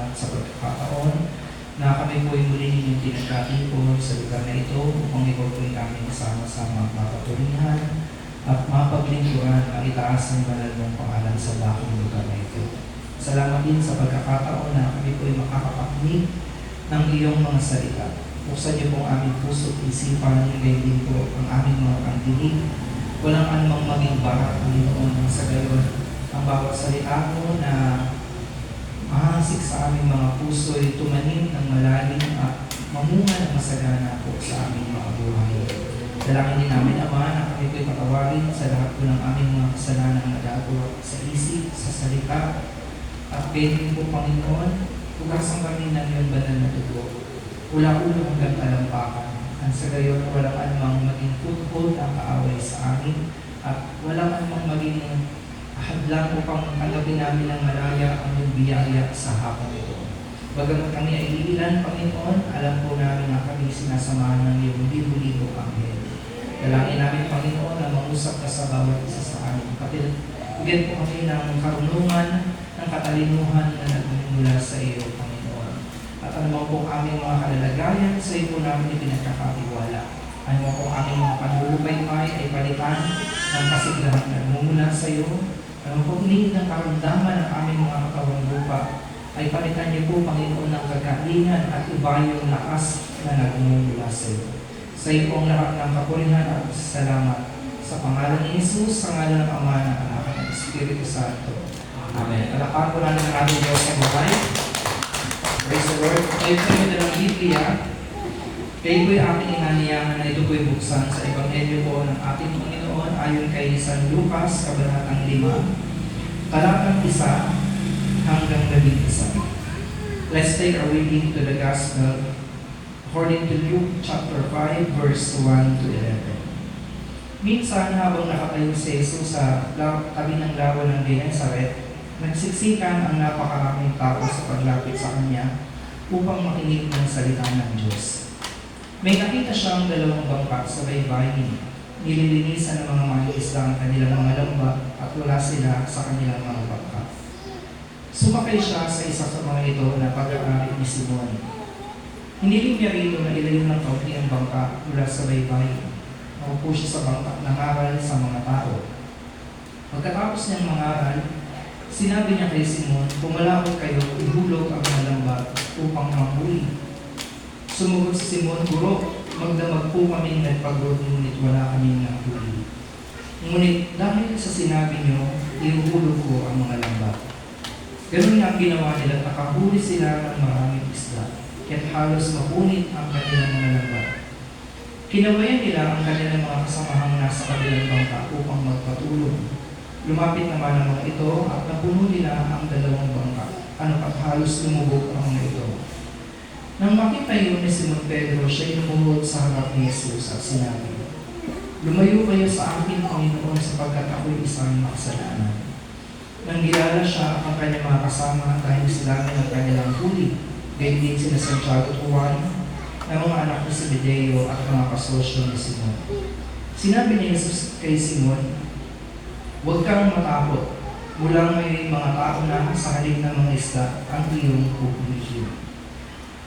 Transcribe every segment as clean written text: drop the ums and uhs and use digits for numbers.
salamat sa pagkakataon na kami po ay muli ninyong pinagkatipon sa lugar na ito upang ikaw po ay aming sama-sama mapatulingan at mapaglingkuran ang itaas ng banal mong pangalan sa bakong lugar na ito. Salamat din sa pagkakataon na kami po ay makakapakinig ng iyong mga salita. Buksan niyo po ang aming puso at isipan, gayon din po ang aming mga pandinig. Walang anumang maging barak, Panginoon, ng sa gayon. Ang bawat salita mo na mahasik sa aming mga puso ay tumanim ng malalim at mamunga ng masagana po sa aming mga buhay. Dalangin din namin, Ama, na kami po'y patawarin sa lahat po ng aming mga kasalanang nagagawa sa isip, sa salita, at pwede po, Panginoon, hugasan kami ng iyong banal na dugo. Mula ulo hanggang talampakan. Ang sa gayon, walang anumang maging foothold ang kaaway sa amin at walang anumang maging hadlang upang tanggapin namin ng malaya ang iyong biyaya sa hapon ito. Bagamat kami ay iilan, Panginoon, alam po namin na kami sinasamahan ng iyong libo-libo anghel. Dalangin namin, Panginoon, na mangusap ka sa bawat isa sa amin. Bigyan po kami ng karunungan, ng katalinuhan na nagmumula sa iyo, Panginoon. At ano po aming mga kalalagayan, sa iyo po namin ipinagkakatiwala. Ano po aming mga panlulubaybay ay palitan ng kasiglahan na nagmumula sa iyo. Ano po hindi ng karamdaman ng aming mga katawang lupa ay palitan niyo po, Panginoon, ng kagalingan at iba yung lakas na nagmumula sa iyo. Sa iyo po ang lahat ng kapurihan at salamat. Sa pangalan ni Jesus, sa ngalan ng Ama, ng Anak, at ng Espiritu Santo. Amen. Alakan po natin ang ating Diyos sa buhay. Praise the Lord. Kayo po yung dalang Biblia. Kayo po yung ating inaniyangan na ito po yung buksan sa Ebanghelyo po ng ating Panginoon ayon kay San Lucas, Kabanatang 5, talatang 1 hanggang 11. Let's take a reading to the Gospel according to Luke chapter 5, verse 1 to 11. Minsan habang nakatayo si Jesus sa tabi ng lawa ng Genesaret, nagsiksikan ang napakaraming tao sa paglapit sa kanya upang makinig ng salita ng Diyos. May nakita siyang dalawang bangka sa baybayin. Nililinisan ng mga mangingisda ang kanilang mga lambat at wala sila sa kanilang mga bangka. Sumakay siya sa isa sa mga ito na pag-aari ni Simon. Hiniling niya rito na ilayo ng kaunti ang bangka mula sa baybayin. Naupo siya sa bangka at nangaral sa mga tao. Pagkatapos niyang mangaral, sinabi niya kay Simon, "Pumalakot kayo, ihulog ang mga lambat upang manghuli." Sumugot si Simon, "Guro, magdamag po kaming nagpagod, ngunit wala kaming nahuli. Ngunit dahil sa sinabi niyo, ihuhulog ko ang mga lambat." Ganun nga ang ginawa nila, nakahuli sila ng maraming isda, kaya't halos mapunit ang kanilang mga lambat. Kinawayan nila ang kanilang mga kasamahang nasa kabilang bangka upang magpatulong. Lumapit naman ang mga ito at napuno nila ang dalawang bangka. Ano pat halos lumubog ang mga ito. Nang makita yun ni Simon Pedro, siya lumuhod sa harap ni Jesus at sinabi, "Lumayo kayo sa akin, Panginoon, sapagkat ako'y isang makasalanan." Nang gilala siya ang kanyang mga kasama dahil sila ng kanilang huli, gayon din sina Santiago at Juan, ng mga anak ni Zebedeo at mga kasosyo ni Simon. Sinabi ni Jesus kay Simon, "Huwag kang matakot. Mula ngayon mga tao na sa halip ng mga isda ang iyong pupulihin."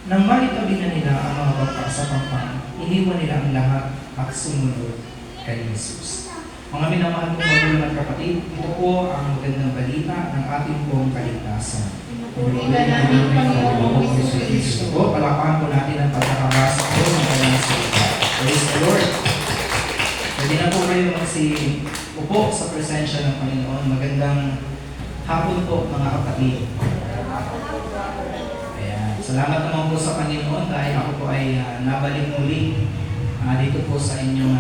Nang malitabi na nila ang mga bangka sa pampang, iniwan nila ang lahat at sumunod kay Jesus. Mga minamahal kong magulang at kapatid, ito po ang magandang balita ng ating pong kaligtasan. Palakpakan po natin ang pagkakabasa po ng kanyang salita. Praise the Lord. Pwede na po kayo upo sa presensya ng Panginoon. Magandang hapon po mga kapatid. Ayan. Salamat naman po sa Panginoon dahil ako po ay nabalik muli dito po sa inyong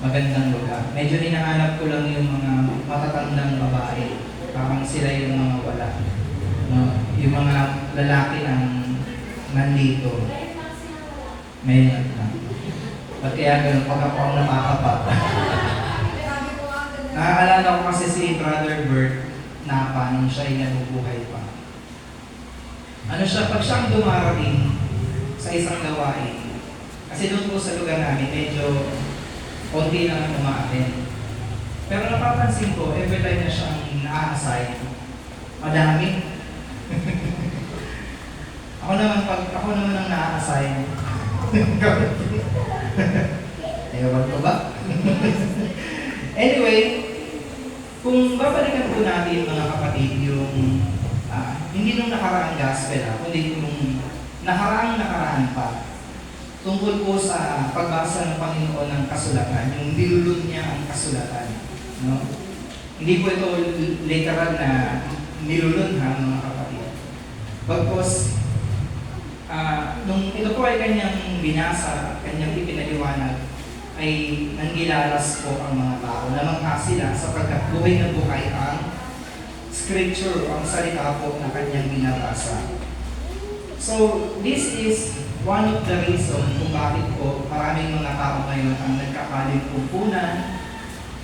magandang lugar. Medyo hinahanap ko lang yung mga matatandang babae. Parang sila yung mga wala. Yung mga lalaki ang nandito. May ba't kaya ganun pag ako ang napakapa? Naaalala ko kasi si Brother Bert Napa nung siya ay nabubuhay pa. Ano siya, pag siyang dumarating sa isang gawain, kasi doon po sa lugar namin, medyo konti lang ang umaaten. Pero napapansin ko, every time na siyang na-assign, madami. Ako naman ang na-assign. Ewan ko ba? Anyway, kung babalikan po natin mga kapatid yung hindi nung nakaraang gospel, kundi yung nakaraan pa tungkol po sa pagbasa ng Panginoon ng kasulatan, yung nilulun niya ang kasulatan. No? Hindi po ito literal na nilulun mga kapatid. Bagkos, nung ito po ay kanyang binasa, kanyang ipinaliwanag, ay nanggilalas po ang mga tao. Namangha sila sapagkat buhay na buhay ang scripture, ang salita po na kanyang binabasa. So, this is one of the reasons kung bakit po maraming mga tao ngayon ang nagkakalimpunan,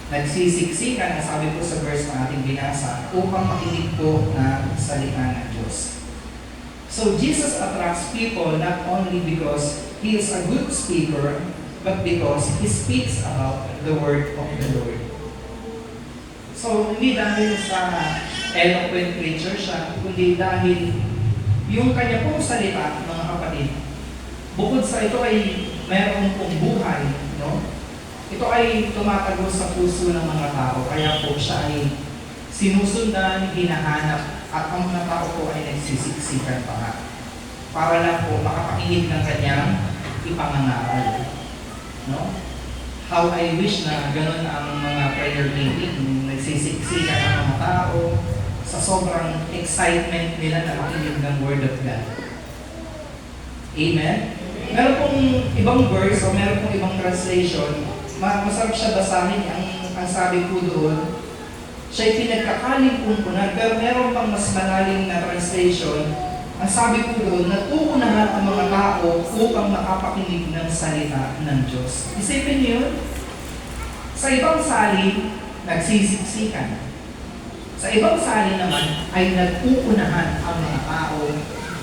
nagsisiksikan, ang sabi po sa verse na ating binasa, upang makinig po ng salita ng Diyos. So, Jesus attracts people not only because He is a good speaker, but because He speaks about the word of the Lord. So, hindi dahil sa eloquent preacher siya, kundi dahil yung kanya pong salita, mga kapatid, bukod sa ito ay mayroon pong buhay, no? Ito ay tumatagos sa puso ng mga tao, kaya po siya ay sinusundan, hinahanap, at ang mga tao po ay nagsisiksikan pa nga. Para lang po makapakinig ng kanyang ipangangaral. No? How I wish na ganun ang mga prayer meeting, nagsisiksikan ang mga tao sa sobrang excitement nila na makinig ng Word of God. Amen? Meron pong ibang verse o meron pong ibang translation, masarap siya basahin. Ang sabi po doon, siya'y pinagkakalimpunan, pero meron pang mas malalim na translation. Ang sabi po doon, natuunahan ang mga tao upang makapakinig ng salita ng Diyos. Isipin niyo yun? Sa ibang salin, nagsisiksikan. Sa ibang salin naman, ay nag-uunahan ang mga tao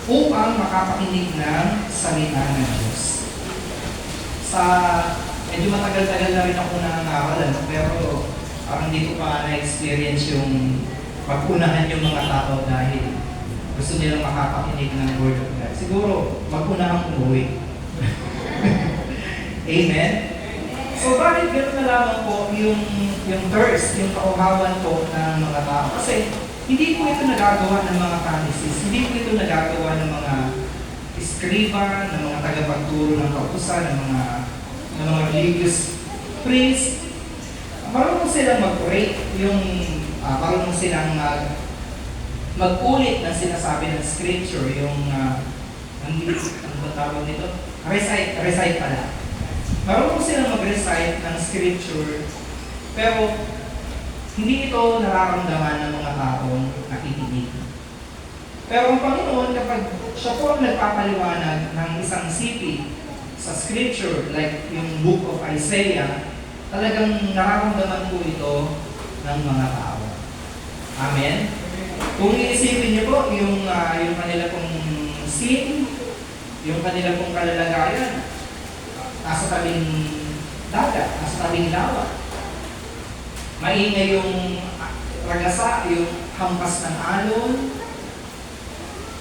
upang makapakinig ng salita ng Diyos. Medyo matagal-tagal na rin ako nangangaral, pero parang hindi ko pa na-experience yung mag-unahan yung mga tao dahil gusto nilang makapakinig ng Word of God. Siguro, mag-unahang umuwi. Amen? So, bakit gano'n na lamang po yung thirst, yung kauhawan po ng mga tao? Kasi, hindi po ito nagagawa ng mga Pharisees, hindi po ito nagagawa ng mga iskriba, ng mga tagapagturo ng kautusan, ng mga religious priests. Marunong silang mag-pray, marunong silang mag-ulit ng sinasabi ng scripture, ano tawag nito? Recite pala. Marunong silang mag-recite ng scripture, pero hindi ito nararamdaman ng mga taong nakikinig. Pero ang Panginoon, kapag siya po ang nagpapaliwanag ng isang city sa scripture, like yung book of Isaiah, talagang nararamdaman po ito ng mga tao. Amen? Kung iisipin niyo po, yung kanila pong sin, yung kanila pong kalalagayan, nasa tabing dagat, nasa tabing lawa. Maingay yung ragasa, yung hampas ng alon,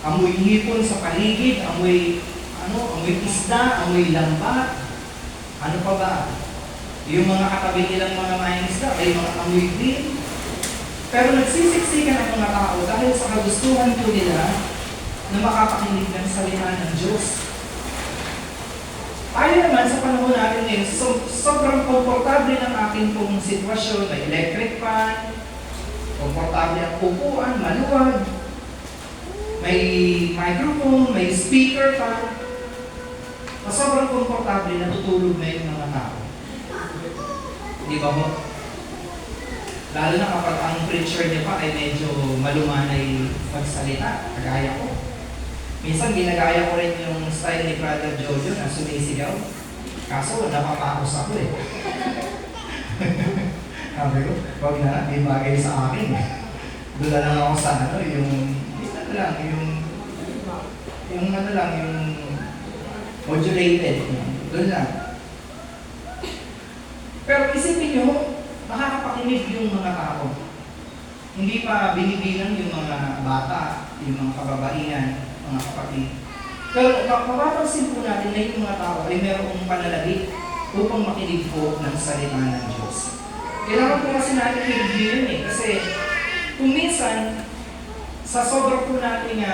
amoy hipon sa paligid, amoy isda, amoy lambat. Ano pa ba? Yung mga katabi nilang mga maing isda ay mga amoy din. Pero nagsisiksikan ang mga tao dahil sa kagustuhan po nila na makapakinig ng salita ng Diyos. Tayo naman sa panahon natin ngayon, sobrang komportable ng ating pong sitwasyon. May electric fan, komportable ang upuan, maluwag, may microphone, may speaker pa. Sobrang komportable na tutulog na yung mga tao. Di ba mo? Lalo na kapag ang preacher niya pa ay medyo malumanay magsalita, kagaya ko. Minsan ginagaya ko rin yung style ni Brother Jojo na sumisigaw. Kaso napapakos ako eh. Sabi ko, wag na, di bagay sa akin. Doon na lang ako sa yung modulated. Doon lang. Pero isipin nyo, makakapakinig yung mga tao. Hindi pa binibilang yung mga bata, yung mga kababaihan, mga kapatid. Pero mapapansin po natin na yung mga tao ay mayroong pananabik upang makinig po ng salita ng Diyos. Kailangan po kasi natin i-review yun kasi kung minsan, sa sobra po natin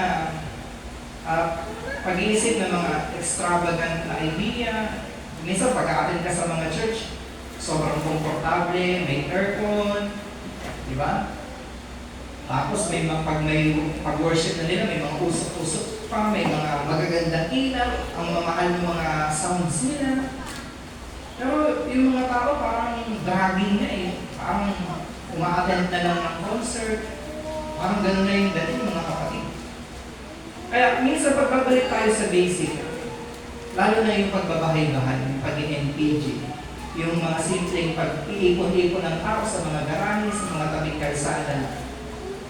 pag-iisip ng mga extravagant na idea, minsan pag-a-attend ka sa mga church, sobrang komportable, may aircon, di ba? Tapos may pag-worship na nila, may mga usok-usok pa, may mga magagandang ilaw, ang mamahal ng mga sounds nila. Pero yung mga tao parang dragging na parang uma-attend na lang ng concert, parang ganun na yung dating mga kapatid. Kaya minsan pagbabalik tayo sa basic, lalo na yung pagbabahay-bahay, yung pag-NPG, yung mga simpleng pag-iipon-ipon ng tao sa mga garahe, sa mga tabing kalsada.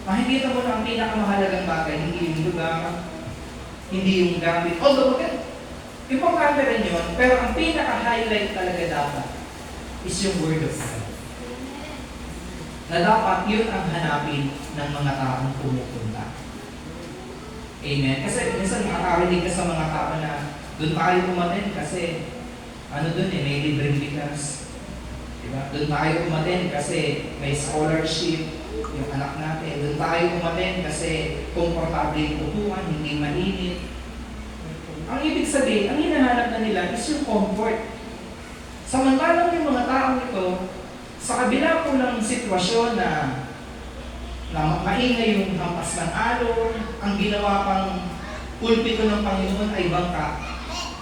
Makikita mo na ang pinakamahalagang bagay, hindi yung lugar, hindi yung gamit. Although maganda, importante rin yun, pero ang pinaka-highlight talaga dapat is yung Word of God. Na dapat yun ang hanapin ng mga taong pumupunta. Amen? Kasi minsan nakakarinig ka sa mga tao na doon tayo umaten kasi may libreng bigas. Diba? Doon tayo umaten kasi may scholarship yung anak natin. Doon tayo umaten kasi komportable yung upuan, hindi mainit. Ang ibig sabihin, ang hinahanap na nila is yung comfort. Samantalang yung mga taong ito, sa kabila po ng sitwasyon na maingay yung hampas ng alon, ang ginawa pang pulpito ng Panginoon ay bangka.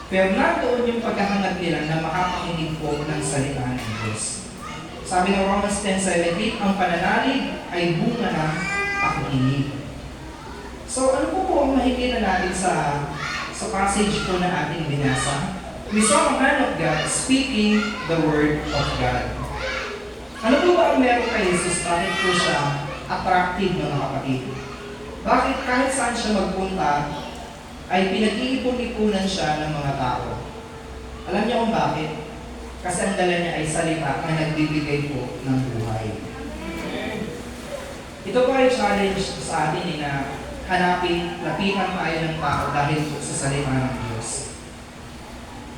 Pero nandoon yung paghahangad nila na makapakinig po ng salita ng Diyos. Sabi ng Romans 10:17, ang pananalig ay bunga ng pakikinig. So ano po ang makikita natin sa passage po na ating binasa? We saw a man of God speaking the word of God. Ano po ba ang meron kay Jesus? Bakit po siya attractive, mga kapatid? Bakit kahit saan siya magpunta, ay pinag-iipon-ipunan siya ng mga tao? Alam niyo kung bakit? Kasi ang dala niya ay salita na nagbibigay po ng buhay. Ito po ay challenge sa atin na lapitan tayo ng tao dahil po sa salita ng Diyos.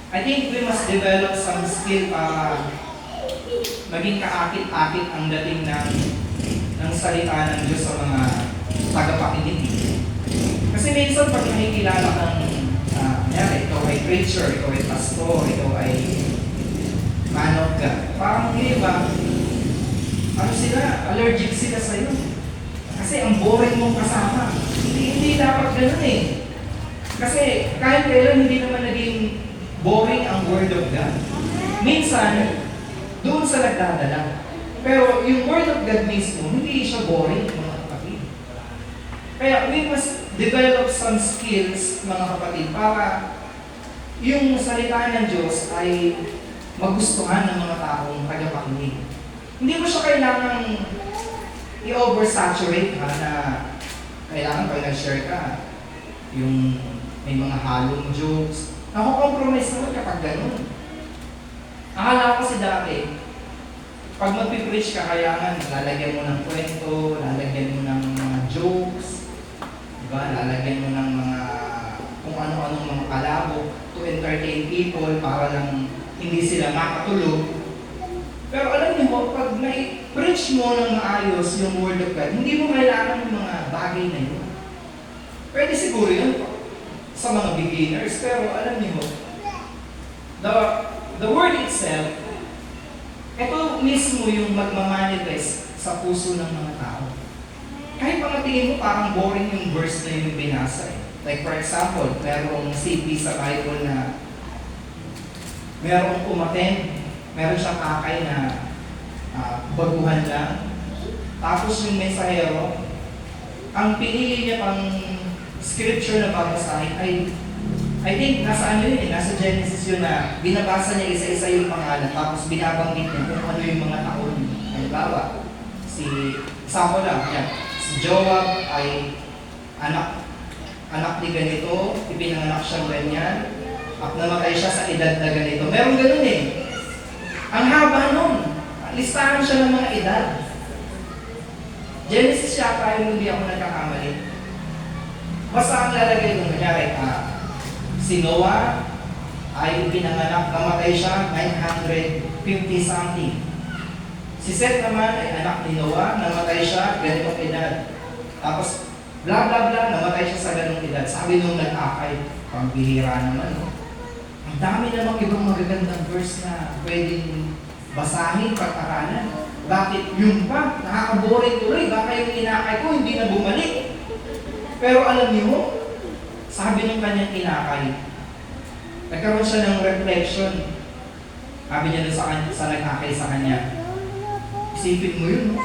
I think we must develop some skill para maging kaakit-akit ang dating ng salita ng Diyos sa mga tagapakinig. Kasi minsan pag nakikilala kang ikaw ay preacher, ikaw ay pastor, ikaw ay man of God, parang iba, allergic sila sa'yo. Kasi ang boring mong kasama. Hindi dapat ganun Kasi kahit kailan hindi naman naging boring ang Word of God. Minsan, doon sa nagdadala. Pero yung Word of God mismo, hindi siya boring, mga kapatid. Kaya we must develop some skills, mga kapatid, para yung salita ng Diyos ay magustuhan ng mga taong tagapakinig. Hindi mo siya kailangan i-oversaturate na kailangan pag nag-share ka, yung may mga halong jokes. Nakukompromise naman kapag ganun. Akala ko kasi dati, pag mag-preach ka, kailangan lalagyan mo ng kwento, lalagyan mo ng mga jokes, diba? Lalagyan mo ng mga kung ano-anong mga kalabo to entertain people para lang hindi sila makatulog. Pero alam niyo mo, pag preach mo ng maayos yung Word of God, hindi mo kailangan ng mga bagay na yun. Pwede siguro yun sa mga beginners, pero alam niyo mo, the Word itself, ito mismo yung magmamanifest sa puso ng mga tao. Kahit mga tingin mo parang boring yung verse na yung binasa Like for example, merong CP sa Bible na merong umaten, meron siyang akay na baguhan lang. Tapos yung mensahero, ang pinili niya pang scripture na babasahin ay I think nasa nasa Genesis yun na binabasa niya isa-isa yung pangalan tapos binabanggit niya kung ano yung mga taon. Halimbawa, example lang, si Joab ay anak ni ganito, ipinanganak siyang ganyan, at namatay siya sa edad na ganito. Meron ganun Ang haba nun, listahan siya ng mga edad. Genesis yata yung hindi ako nagkakamali. Basta ang lalagay nung kanyari, Si Noah ay pinanganak, namatay siya 950 something. Si Seth naman ay anak ni Noah, namatay siya ganitong edad. Tapos bla bla bla, namatay siya sa ganong edad. Sabi nung nag-akay, pambihira naman, no? Ang dami namang ibang magagandang verse na pwedeng basahin, pag-aralan. Bakit yung pa? Nakakaboring tuloy. Baka yung inakay ko hindi na bumalik. Pero alam niyo, sabi ng kanyang inakay, nagkaroon siya ng reflection. Sabi niya dun sa nag-akay sa kanya, isipin mo yun, no?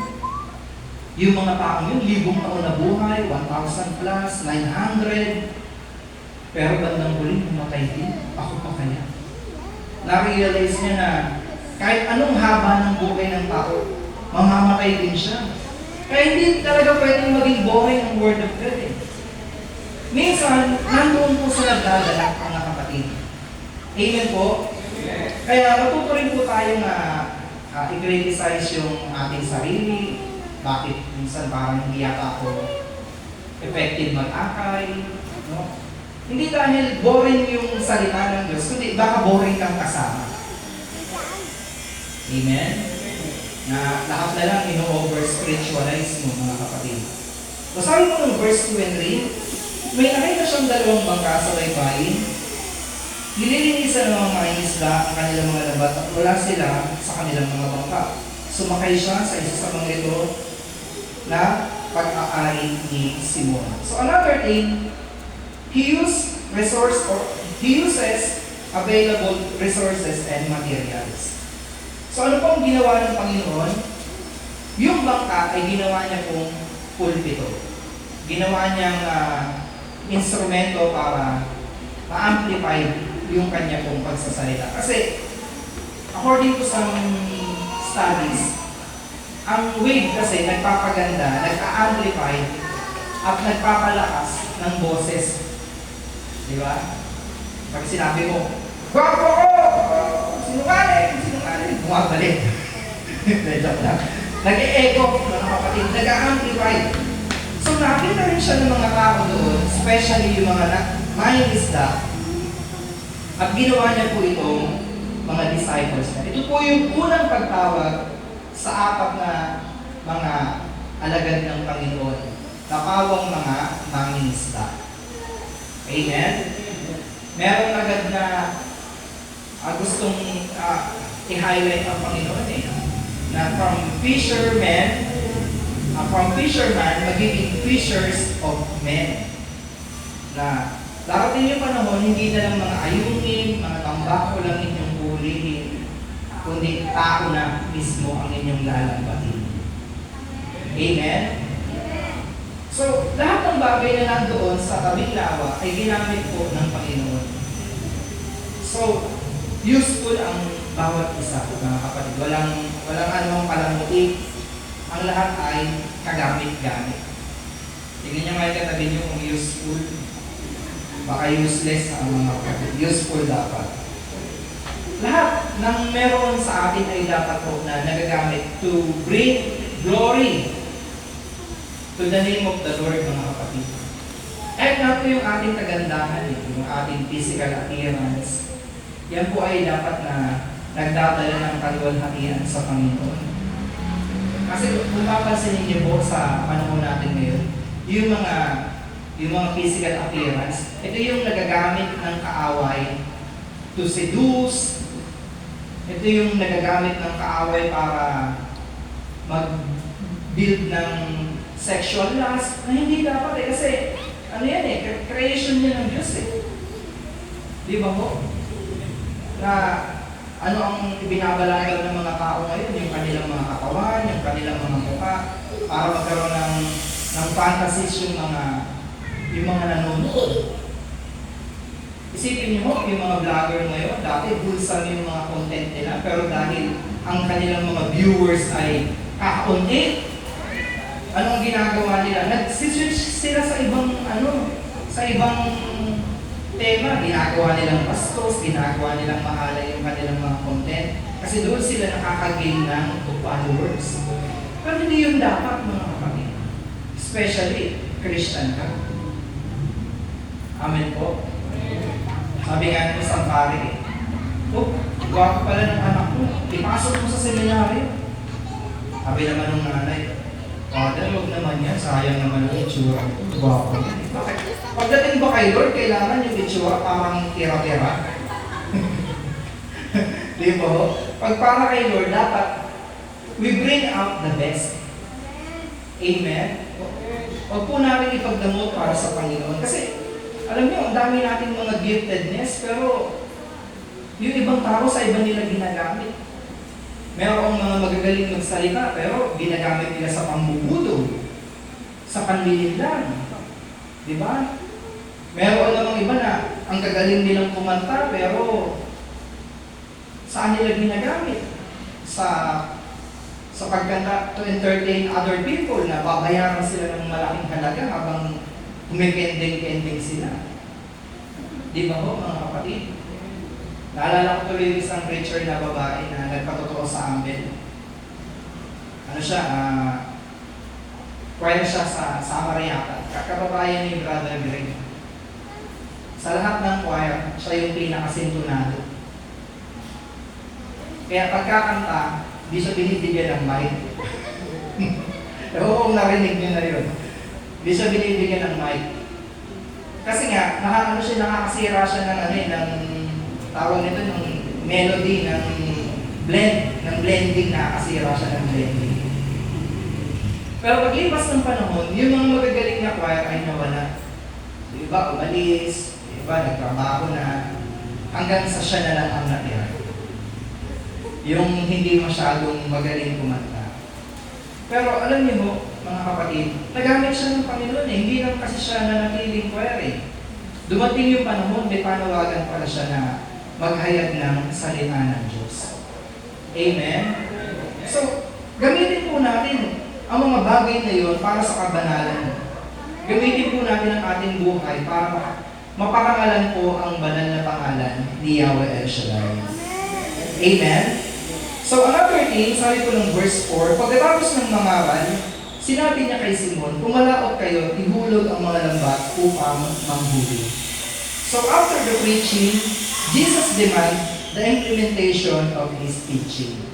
Yung mga taong yun, 1,000 taon na buhay, 1,000 plus, 900. Pero bandang huli, namatay din. Ako pa kaya? Na-realize niya na kahit anong haba ng buhay ng tao, mamamatay din siya. Kaya hindi talaga pwedeng maging boring ang Word of God eh. Minsan, nandoon po sa nagdadala ang mga kapatid. Amen po? Kaya matuto rin po tayo na i-criticize yung ating sarili. Bakit minsan parang hindi yata ako effective mag-akay? No? Hindi dahil boring yung salita ng Diyos, kundi baka boring kang kasama. Amen? Na lahat na lang ino-over-spiritualize mo, mga kapatid. So sabi mo ng verse 2 and 3, may nakita siyang dalawang bangka sa baybayin. Nililinisan ng mga isla ang kanilang mga labat at wala sila sa kanilang mga bangka. Sumakay siya sa isa sa mga ito na pag-aari ni Simon. So another thing, he uses available resources and materials. So ano pong ginawa ng Panginoon? Yung bangka ay ginawa niya pong pulpito. Ginawa niyang instrumento para ma-amplify yung kanya pong pagsasalita. Kasi according to some studies, ang wave kasi nagpapaganda, nagka-amplify at nagpapalakas ng boses. Di ba? Pag sinabi mo, "Gwapo ko! Sinungaling! Bumabalik." Joke lang. Nag-e-echo, mga kapatid, nag-a-amplify. So nakita rin siya ng mga tao doon, especially yung mga mangingisda, at ginawa niya po itong mga disciples niya. Ito po yung unang pagtawag sa apat na mga alagad ng Panginoon, napawang mga mangingisda. Amen? Meron agad na gustong i-highlight ang Panginoon na from fisherman, magiging fishers of men. Na darating yung panahon, hindi na lang mga ayungin, mga tambako lang inyong hulihin, kundi tao na mismo ang inyong lalambatin. Amen? So, lahat ng bagay na nandoon sa tabing lawa ay ginamit po ng Panginoon. So, useful ang bawat isa, mga kapatid. Walang anong palamuti. Ang lahat ay kagamit-gamit. Tingnan niyo nga yung katabi niyo kung useful. Baka useless ang mga kapatid. Useful dapat. Lahat ng meron sa atin ay dapat po na nagagamit to bring glory to the name of the Lord, mga kapatid. At na po yung ating kagandahan, yung ating physical appearance. Yan po ay dapat na nagdadala ng kaluwalhatian sa Panginoon. Kasi kung papansinin niyo po sa panahon natin ngayon, yung mga physical appearance, ito yung nagagamit ng kaaway to seduce. Ito yung nagagamit ng kaaway para mag-build ng sexual lust na hindi dapat kasi ano yan creation niya ng Diyos Di ba po? Na ano ang ibinabalagad ng mga tao ngayon, yung kanilang mga katawan, yung kanilang mga mukha, para magkaroon ng fantasies yung mga nanonood. Isipin niyo mo, yung mga vlogger ngayon, dati bulsa yung mga content nila, pero dahil ang kanilang mga viewers ay kakaunti, anong ginagawa nila? Nag-switch sila sa ibang tema. Ginagawa nilang bastos, ginagawa nilang mahalay yung kanilang mga content. Kasi doon sila nakakagain ng followers. Pero hindi yun dapat, mga kapatid. Especially, Christian ka. Amen po. Sabi nga ng isang pare eh, oh, gwapo pala ng anak mo. Ipasok mo sa seminaryo. Sabi naman ng nanay, Father, huwag naman yan. Sayang naman ang itsura. Gwapo yan. Bakit? Pagdating ba kay Lord, kailangan yung itsura parang tira-tira? Di ba ho? Pag para kay Lord, dapat we bring out the best. Amen? Huwag po natin ipagdamot para sa Panginoon. Kasi, alam niyo, ang dami nating mga giftedness, pero yung ibang tao sa iba nila ginagamit. Mayroong mga magagaling magsalita, pero ginagamit nila sa pambubulong, sa panlilinlang. Di ba? Mayroon namang iba na ang gagaling nilang kumanta, pero saan nila ginagamit? Sa pagkanta to entertain other people na babayaran sila ng malaking halaga habang umipending-pending sila. Di ba ho, mga kapatid? Naalala ko tuloy isang preacher na babae na nagpatotoo sa amin. Ano siya, kwento siya sa Mariata. Kakababayan ni Brother Greg. Sa lahat ng choir, siya yung pinakasintunado. Kaya pagkakanta, hindi siya binibigyan ng mic. Oo, narinig niyo na yun. Hindi siya binibigyan ng mic. Kasi nga, nakakasira siya ng tawag nito, ng melody, ng blending, nakakasira siya ng blending. Pero paglipas ng panahon, yung mga magagaling na choir ay nawala. Yung iba umalis, yung iba nagtrabaho na, hanggang sa siya na lang ang natira. Yung hindi masyadong magaling kumanta. Pero alam niyo mo, mga kapatid, nagamit siya ng Panginoon eh. Hindi lang kasi siya nanatiling choir eh. Dumating yung panahon, may panawagan pala siya na maghayag ng salita ng Diyos. Amen? So, gamitin po natin ang mga bagay na yun para sa kabanalan. Gamitin po natin ang ating buhay para maparangalan po ang banal na pangalan ni Yahweh El Shaddai. Amen? So, another thing, sabi ko ng verse 4, pagkatapos ng mangaral, sinabi niya kay Simon, pumalaot kayo, ihulog ang mga lambat upang manghuli. So, after the preaching, Jesus demands the implementation of His teaching.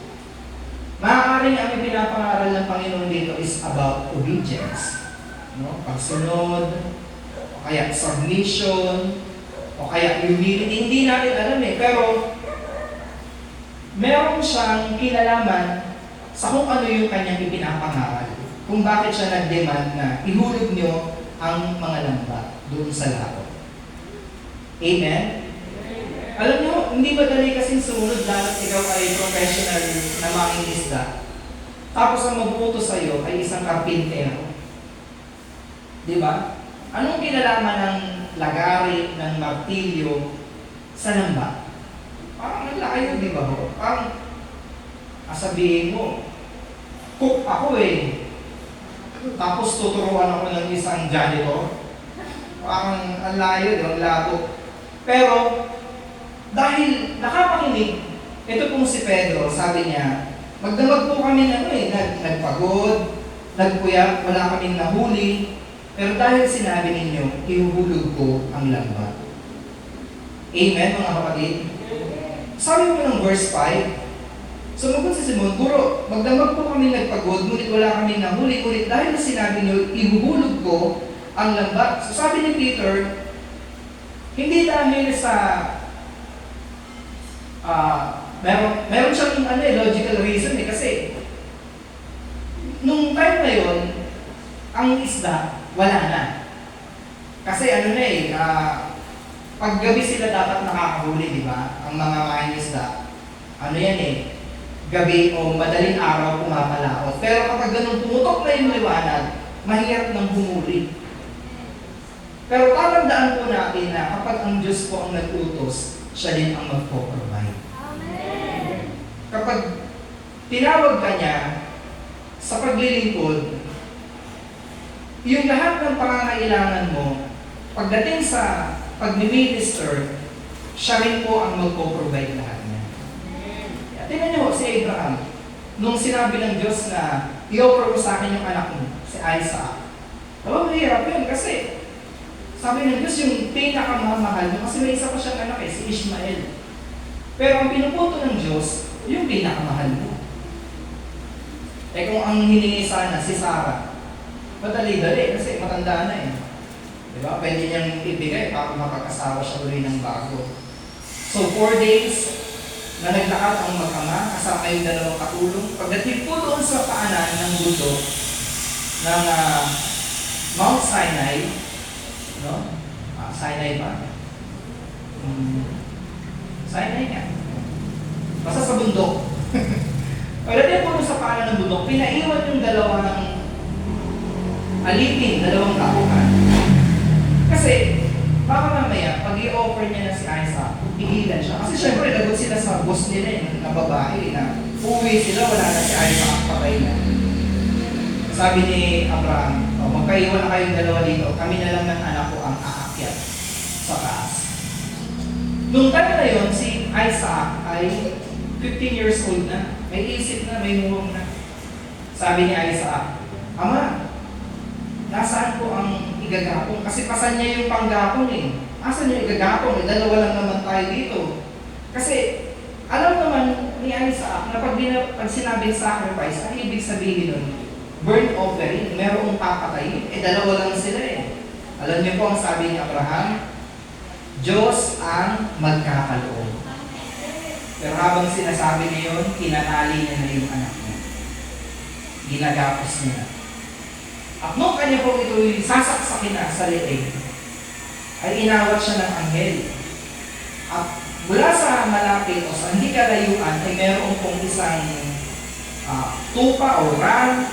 Maaaring ang pinapangaral ng Panginoon dito is about obedience. No? Pagsunod, o kaya submission, o kaya humility. Hindi natin alam eh, pero meron siyang kinalaman sa kung ano yung kanyang ipinapangaral. Kung bakit siya nag-demand na ihulog niyo ang mga lambat doon sa laot. Amen? Alam niyo, hindi madali kasing sumunod dahil ikaw ay professional na mangingisda. Tapos ang magputo sa iyo ay isang karpintero. Di ba? Anong kinalaman ng lagari, ng martilyo sa lambat? Parang ang layo, di ba ho? Parang sabihin mo, cook ako eh. Tapos tuturuan ako ng isang janitor. Parang ang layo, ang labo. Pero, dahil nakapakinig, ito pong si Pedro, sabi niya, magdamag po kami nagpagod, nagpuyat, wala kaming nahuli, pero dahil sinabi ninyo, ihuhulog ko ang lambat. Amen, mga kapatid? Sabi mo ng verse 5, sumagot si Simon, Guro, magdamag po kami nagpagod, ngunit wala kaming nahuli, ngunit dahil sinabi niyo, ihuhulog ko ang lambat. So sabi ni Peter, hindi dahil sa meron siyang logical reason eh, kasi nung time na yun, ang isda, wala na. Kasi paggabi sila dapat nakakahuli, di ba? Ang mga mangingisda, gabi o madaling araw pumapalaot. Pero kapag ganun pumutok na yung liwanag, mahirap nang humuli. Pero tatandaan po natin na kapag ang Diyos po ang nag-utos, siya din ang magpo-provide. Amen. Kapag tinawag ka niya sa paglilingkod, yung lahat ng pangangailangan mo, pagdating sa pag-minister, siya rin po ang magpo-provide lahat niya. Tingnan niyo si Abraham, nung sinabi ng Diyos na i-offer mo sa akin yung anak mo, si Isaac. Mahirap yun kasi Sabi ng Diyos, yung pinakamamahal mo, kasi may isa pa siyang anak si Ishmael. Pero ang pinuputo ng Diyos, yung pinakamahal mo. Kung ang hiningi sana si Sarah, madali-dali kasi matanda na eh. Diba? Pwede niyang ibigay para makakasawa siya ulit ng bago. So 4 days na naglakad ang mag-ama, kasama yung dalawang katulong. Pagdating po doon sa paanan ng bundok ng Mount Sinai, no? Sinai ba? Sinai nga. Basta sa bundok. Pagdating po sa paanan ng bundok, pinaiwan yung dalawang alipin, dalawang tauhan. Kasi, baka mamaya, pag i-offer niya na si Isaac, hihilan siya. Kasi syempre, lagot sila sa boss nila na babae, na uwi sila, wala na si Isaac, patay na. Sabi ni Abraham, magkaiwan na kayong dalawa dito, kami na lang ng anak ko ang aakyat sa taas. Nung time na yun, si Isaac ay 15 years old na. May isip na, may muwang na. Sabi ni Isaac, Ama, nasaan po ang igagapong? Kasi pasan niya yung panggapong eh. Asan yung igagapong? Dalawa lang naman tayo dito. Kasi, alam naman ni Isaac na pag sinabing sacrifice, ang ibig sabihin nun, burnt offering, merong papatayin. Dalawa lang sila eh. Alam niyo po ang sabi ni Abraham, Diyos ang magkakaloob. Pero habang sinasabi niya yun, kinanali niya na yung anak niya. Ginagapos niya na. At nung kanya po ito'y sasaksakin na sa leeg, ay inawat siya ng anghel. At mula sa malapit o sa hindi kalayuan ay meron pong isang tupa o ram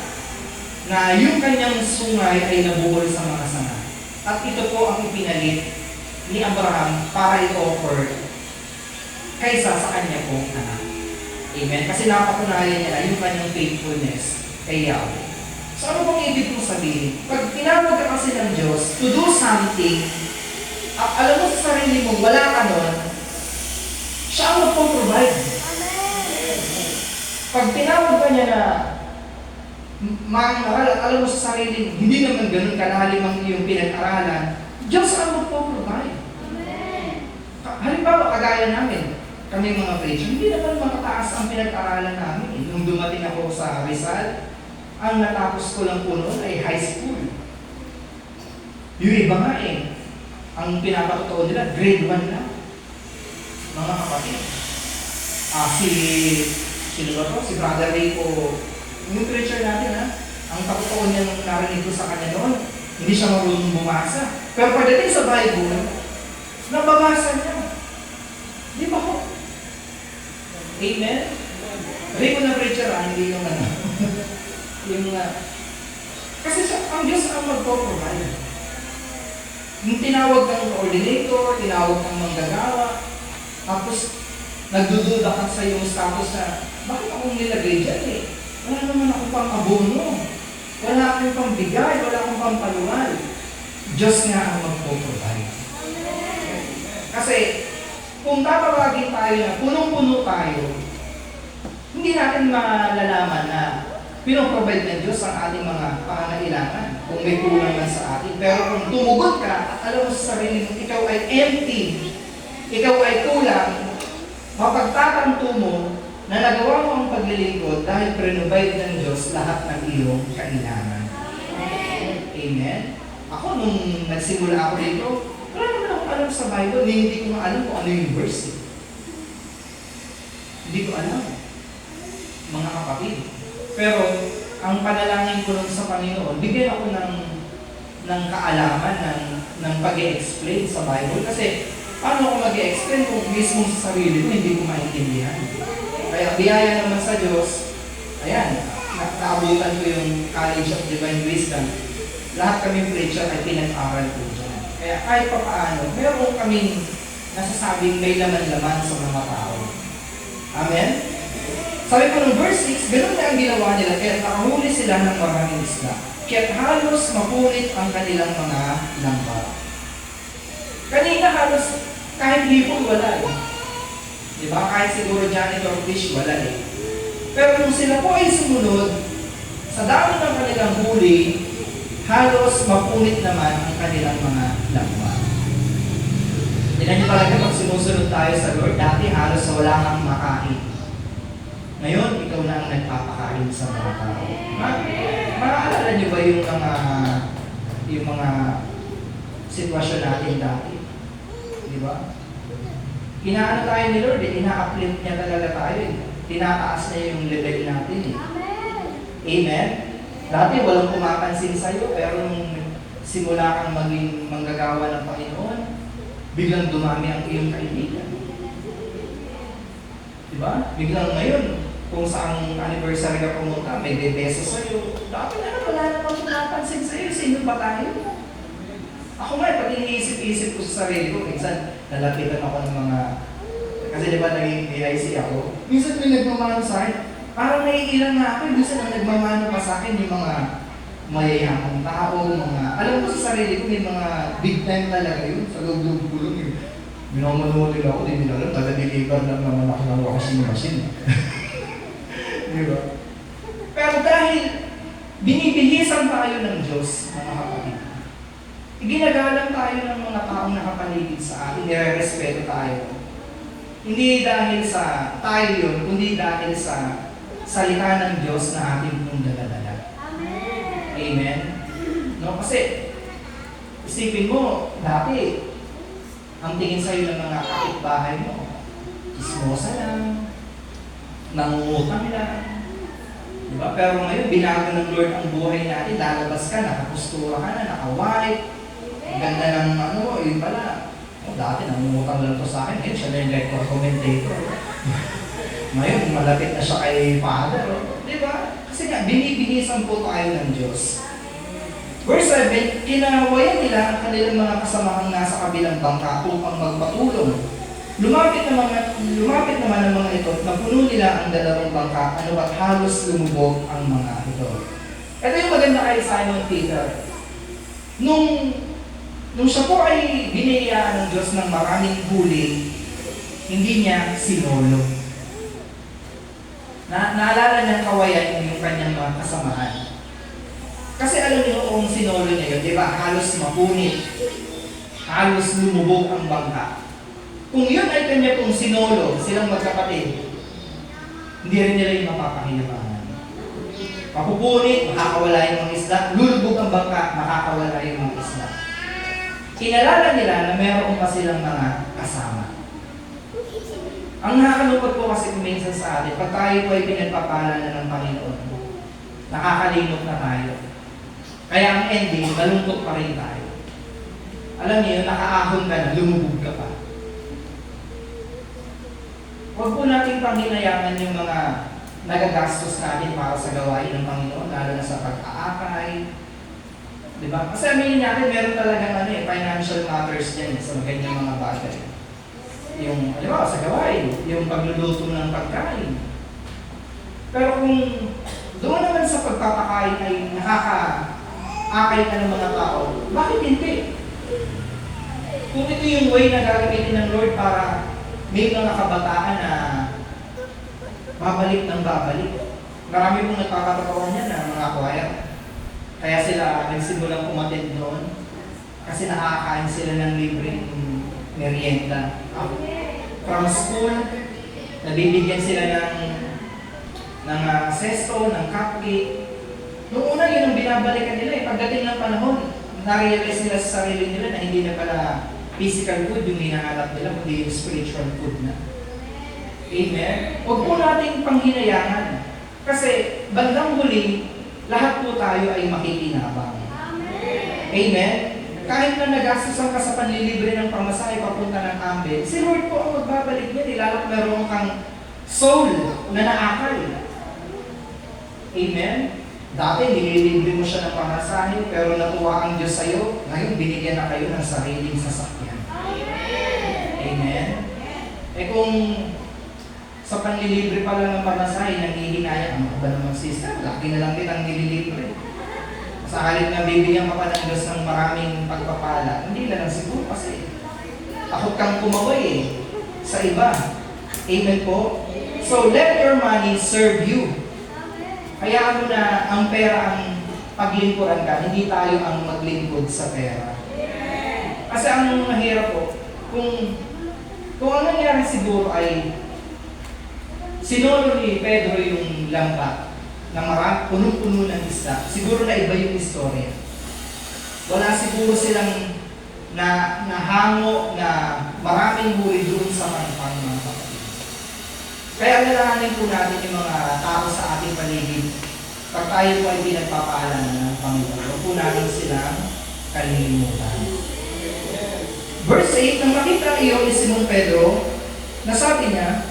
na yung kanyang sungay ay nabuhol sa mga sanga. At ito po ang ipinalit ni Abraham para i-offer kaysa sa kanya pong anak. Amen? Kasi napatunayan niya na yung kanyang faithfulness kay Yahweh. So ano bang ibig kong sabihin? Pag tinawag ka kasi ng Diyos to do something, alam mo sa sarili mo, wala ka nun, siya ang magpo-provide. Pag tinawag ka niya na mag-aral, alam mo sa sarili mo, hindi naman ganun kalalim ang iyong pinag-aralan, Diyos ang magpo-provide. Halimbawa, kagaya namin, kami mga preacher, hindi naman makataas ang pinag-aralan namin. Nung dumating ako sa Rizal, ang natapos ko lang po noon ay high school. Yung iba nga ang pinapatotoo nila, grade 1 lang. Mga kapatid. Sino ba to? Si Brother Rico, yung preacher natin ang patotoo niya nung narinig ko sa kanya noon, hindi siya marunong bumasa. Pero pagdating sa Bible, nababasa niya. Di ba ko? Amen? Rico na preacher hindi yung kasi ang Diyos ang magpo-provide. Yung tinawag kang coordinator, tinawag kang manggagawa, tapos nagdududa ka sa iyong status na, bakit akong nilagay dyan eh? Wala naman akong pang abono. Wala akong pang bigay, wala akong pang paluwal. Diyos nga ang magpo-provide. Kasi, kung tatawagin tayo na punong-puno tayo, hindi natin malalaman na pinoprovide ng Diyos ang ating mga pangangailangan kung may kulang man sa atin. Pero kung tumugon ka at alam mo sa sarili mo, ikaw ay empty, ikaw ay kulang, mapagtatanto mo na nagawa mo ang paglilingkod dahil provide ng Diyos lahat ng iyong kailangan. Amen? Ako nung nagsimula ako dito, wala naman akong alam sa Bible, hindi ko alam kung ano yung verse. Hindi ko alam, mga kapatid. Pero, ang panalangin ko nun sa Panginoon, bigyan ako ng kaalaman, ng pag-i-explain sa Bible. Kasi, paano ako mag-i-explain kung mismo sa sarili ko, hindi ko maintindihan. Kaya, biyaya naman sa Diyos, ayan, naabutan ko yung College of Divine Wisdom. Lahat kami preacher ay pinag-aral ko dyan. Kaya, kahit pa paano, meron kaming nasasabing may laman-laman sa mga tao. Amen? Sabi ko ng verse 6, ganoon na ang ginawa nila, kaya nakahuli sila ng maraming isda. Kaya halos mapunit ang kanilang mga lambat. Kanina halos kahit hipon wala eh. Diba? Kahit siguro janitor fish wala eh. Pero kung sila po ay sumunod, sa dami ng kanilang huli, halos mapunit naman ang kanilang mga lakwa. Tignan niyo talaga pag sinusunod tayo sa Lord, dati halos wala kang makain. Ngayon, ikaw na ang nagpapakain sa mga tao. Maaalala niyo ba yung mga sitwasyon natin dati? Di ba? Inaano tayo ni Lord, ina-uplift niya talaga tayo. Tinataas niya yung level natin. Amen? Dati walang kumapansin sa'yo, pero nung simula kang maging manggagawa ng Panginoon, biglang dumami ang iyong kaibigan. Diba? Biglang ngayon, kung saang anniversary ka pumunta, may bebeso sa'yo. Dati na wala namang kumapansin sa'yo. Sino ba tayo? Ako nga, pag iniisip-isip ko sa sarili ko, minsan nalapitan ako ng mga, kasi di ba naging AIC ako, minsan may nagmamano sa akin, parang naiilang na ako, minsan ang nagmamano pa sa akin, yung mga mayayamang tao, alam ko sa sarili ko, may mga big time talaga yun, sa loob-loob ko lang yun. Minamanuwa nila ako, di nila alam, taga-deliver lang naman ako ng wakasin-masin. Di ba? Pero dahil binibihisan tayo ng Diyos, mga kapatid, ginagalang tayo ng mga taong nakapaligid sa atin, nire-respeto tayo. Hindi dahil sa tayo yun, kundi dahil sa salita ng Diyos na ating pong daladala. Amen? No? Kasi, isipin mo, dati, ang tingin sa'yo ng mga kapitbahay mo, ismosa lang, nangungutang lang. Diba? Pero ngayon, binago ng Lord ang buhay natin, lalabas ka, nakapustura ka na, naka-white, ganda ng yun pala. Dati nangungutang lang to sa akin, siya na yung lector commentator. Ngayon, malapit na siya kay Father. Diba? Kasi nga, binibihisan po tayo ng Diyos. Verse 7, kinawayan nila ang kanilang mga kasamahang nasa kabilang bangka upang magpatulong. Lumapit naman ang mga ito, napuno nila ang dalawang bangka, at halos lumubog ang mga ito. Ito yung maganda kay Simon Peter. Nung siya po ay biniyayaan ng Diyos ng maraming huli, hindi niya sinolo. Naalala niyang kawayan yung kanyang mga kasamahan. Kasi alam niyo kung sinolo niya yun, di ba? Halos mapunit. Halos lumubog ang bangka. Kung yun ay kanya pong sinolo, silang magkapatid, hindi rin nila yung mapapahinabangan. Mapupunit, makakawala yung mga isda, lulubog ang bangka, makakawala yung mga isda. Kinalala nila na meron pa silang mga kasama. Ang nakakalungkot po kasi minsan sa atin, pag tayo po ay pinagpapala na ng Panginoon, nakakalimot na tayo. Kaya ang ending, malungkot pa rin tayo. Alam niyo, nakaahon ka na, lumubog ka pa. Huwag po natin panghinayangan yung mga nagagastos natin para sa gawain ng Panginoon, lalo na sa pag-aakay. Diba? Kasi aminin natin, meron talagang financial matters din sa ganyang mga bagay. Yung, halimbawa, sa gawain, yung pagluluto ng pagkain. Pero kung doon naman sa pagpapakain ay nakaka-akay ka ng mga tao, bakit hindi? Kung ito yung way na gagamitin ng Lord para may mga kabataan na babalik ng babalik. Marami pong nagpapatatawan niya na mga choir. Kaya sila nagsimulang umattend doon kasi nakakain sila ng libreng merienda. From school, nabibigyan sila ng sesto, ng cupcake. Noong una yun ang binabalikan nila pagdating ng panahon, na-realize nila sa sarili nila na hindi na pala physical food yung hinahanap nila, kundi yung spiritual food na. Amen? Huwag po nating panghinayangan. Kasi bandang huli, lahat po tayo ay makikinabang. Amen? Kahit na nagastusan ka sa panlilibre ng pamasahe papunta ng Ambe, si Lord po ang magbabalik niya, lalo't meron kang soul na naakay. Amen? Dati nililibre mo siya ng pamasahe, pero natuwa ang Diyos sa'yo, ngayon binigyan na kayo ng sariling sasakyan. Amen? Eh kung sa panlilibre pa lang ng pamasahe, nangihinayang, ano ba naman sister? Laki na lang kitang nililibre. Sa halip na bibigyan ka pa ng Diyos ng maraming pagpapala, hindi na lang siguro kasi takot kang kumaway sa iba. Amen po? So let your money serve you. Kaya mo na ang pera ang paglingkuran ka, hindi tayo ang maglingkod sa pera. Kasi ang mahirap po, kung ang nangyari siguro ay sinolo ni Pedro yung lambat na punong-puno ng isda, siguro na iba yung istorya. Wala siguro silang nahango na maraming huli doon sa pangpang mga kapatid. Kaya alalahanin po natin yung mga tao sa ating paligid. Pag tayo po ay pinagpapaalala ng Panginoon, huwag po natin silang kalilimutan. Verse 8, nang makita iyon ni Simon Pedro, nasabi niya,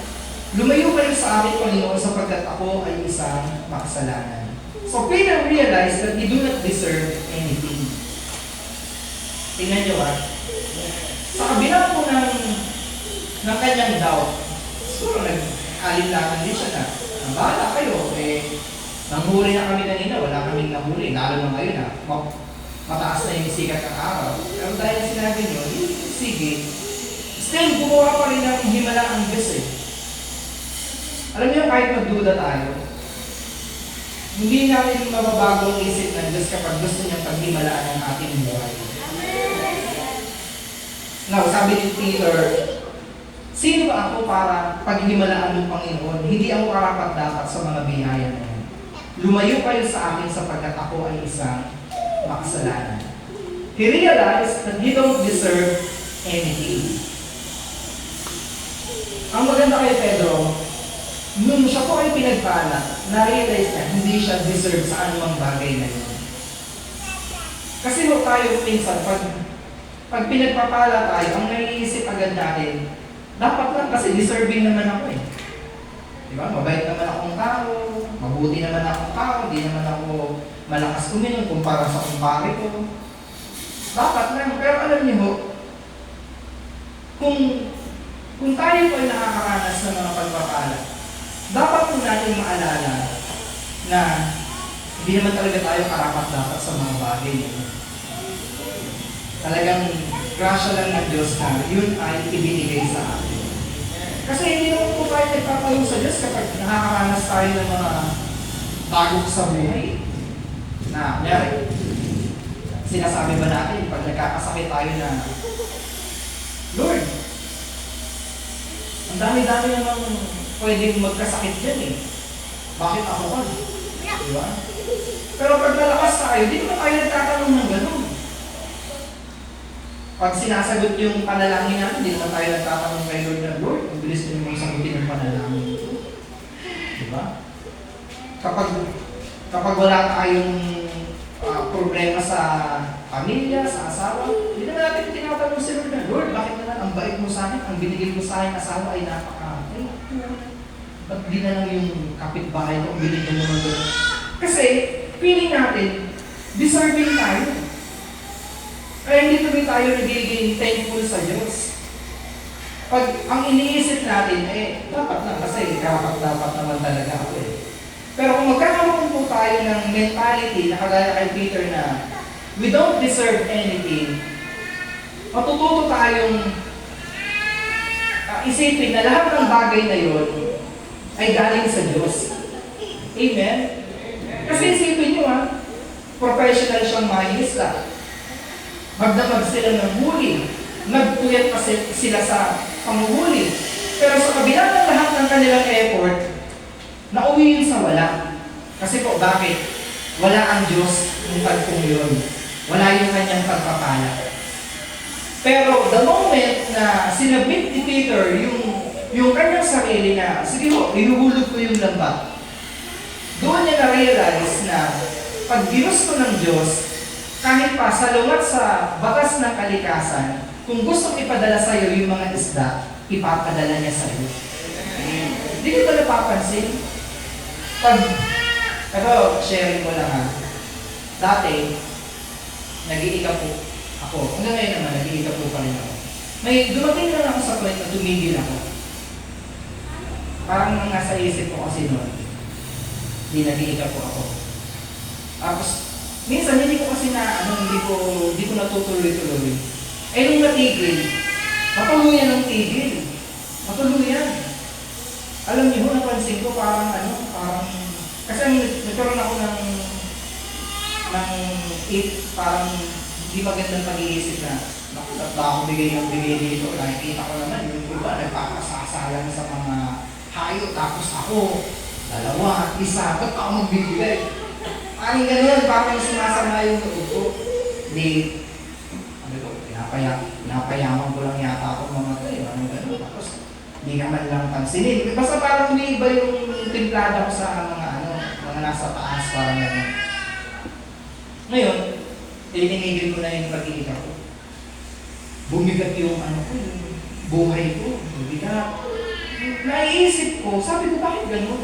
lumayo kayo sa akin, Panginoon, sapagkat ako ay isang makasalanan. So Peter realized that he do not deserve anything. Tingnan niyo sa kabila po ng kanyang doubt, siguro nag-alinlangan din siya na, bahala kayo, nanghuli na kami kanina, wala kaming nahuli, lalo na ngayon mataas na yung sikat ng araw. Pero dahil sinabi niyo, sige, still gumawa pa rin ng himala ang Diyos Alam niyo, kahit magduda tayo, hindi natin mababago ang isip ng Diyos kapag gusto niyang paghimalaan ang ating buhay. Now, sabi ni Peter, sino ba ako para paghimalaan ng Panginoon? Hindi ako karapat-dapat sa mga biyaya na yan. Lumayo kayo sa akin sapagkat ako ay isang makasalanan. He realized that he don't deserve anything. Ang maganda kay Pedro, nung siya po ay pinagpala, na-realize niya, hindi siya deserve sa anumang bagay na yun. Kasi tayo minsan, pag pinagpapala tayo, ang naiisip agad natin, dapat lang kasi deserving naman ako Diba? Mabait naman akong tao, mabuti naman akong tao, di naman ako malakas kuminom kumpara sa kumpare ko. Dapat lang, pero alam niyo, kung tayo po ay nakakaranas ng mga pagpapala, dapat po natin maalala na hindi naman talaga tayo karapat-dapat sa mga bagay niyo. Talagang grasya lang ng Diyos na yun ay ibinigay sa atin. Kasi hindi naman po tayo nagpapalo sa Diyos kapag nakakaranas tayo ng mga bagok sa buhay. Na, kunyari, sinasabi ba natin pag nagkakasakit tayo na, Lord, ang dami-dami namang pwedeng magkasakit dyan Bakit ako ka? Diba? Pero pag nalakas tayo, di naman tayo nagtatanong ng gano'n. Pag sinasagot yung panalangin natin, hindi naman tayo nagtatanong kay Lord na, Lord, ang bilis din mong sagutin ng panalangin ito. Diba? Kapag wala tayong problema sa pamilya, sa asawa, hindi naman natin tinatanong si Lord na, Lord, bakit naman ang bait mo sa akin, ang binigay mo sa akin asawa ay ba't di na lang yung kapitbahay ko ang binigyan naman doon? Kasi, feeling natin, deserving tayo. Kaya hindi tuloy tayo nagiging thankful sa Diyos. Pag ang iniisip natin, dapat lang kasi dapat naman talaga ako Pero kung magkakaroon po tayo ng mentality na kagaya kay Peter na we don't deserve anything, matututo tayong isipin na lahat ng bagay na yon ay galing sa Diyos. Amen? Kasi isipin nyo professional siyang mangingisda. Magdamag sila ng huli. Nagpuyat pa sila sa panguhuli. Pero sa kabila ng lahat ng kanilang effort, nauwi yun sa wala. Kasi po, bakit? Wala ang Diyos ng tagpong yun. Wala yung kanyang pagpapala. Pero the moment na sinabit ni Peter yung kanyang sarili na, sige po, inuhulog ko yung lambat. Doon niya na-realize na pag ginusto ng Diyos, kahit pa salungat sa batas ng kalikasan, kung gustong ipadala sa iyo yung mga isda, ipapadala niya sa iyo. Hindi ko ba napapansin? Pero sharing ko lang Dati, nag-iika po ako. Hanggang ngayon naman, nag-iika po pa rin ako. May dumating lang ako sa point na tumigil ako. Parang nasa isip ko kasi noon, hindi nag-iika po ako. Tapos, minsan hindi ko kasi hindi ko natutuloy-tuloy. Nung natigil, matuluyan ng tigil. Matuluyan. Alam niyo, napansin ko parang kasi nagkaroon ako ng ng parang hindi magandang pag-iisip na, naku, ba't ba ako bigay ng bigay dito? Nakikita ko naman, yung iba nagpapasasalan sa mga hayop, tapos ako, dalawa, isa, ba't ako magbibigay? Parang ganun, parang sumasama yung loob ko. Hindi, sabi ko, pinapayaman ko lang yata ako mga to, ano ganun. Tapos, hindi naman lang pansinin. Basta parang umiiba yung timplada ko sa mga nasa taas, parang gano'n. Ngayon, ininigil ko na yung pag-iika ko. Bumigat yung yung buhay ko. Bumigat. Naiisip ko, sabi ko, bakit gano'n?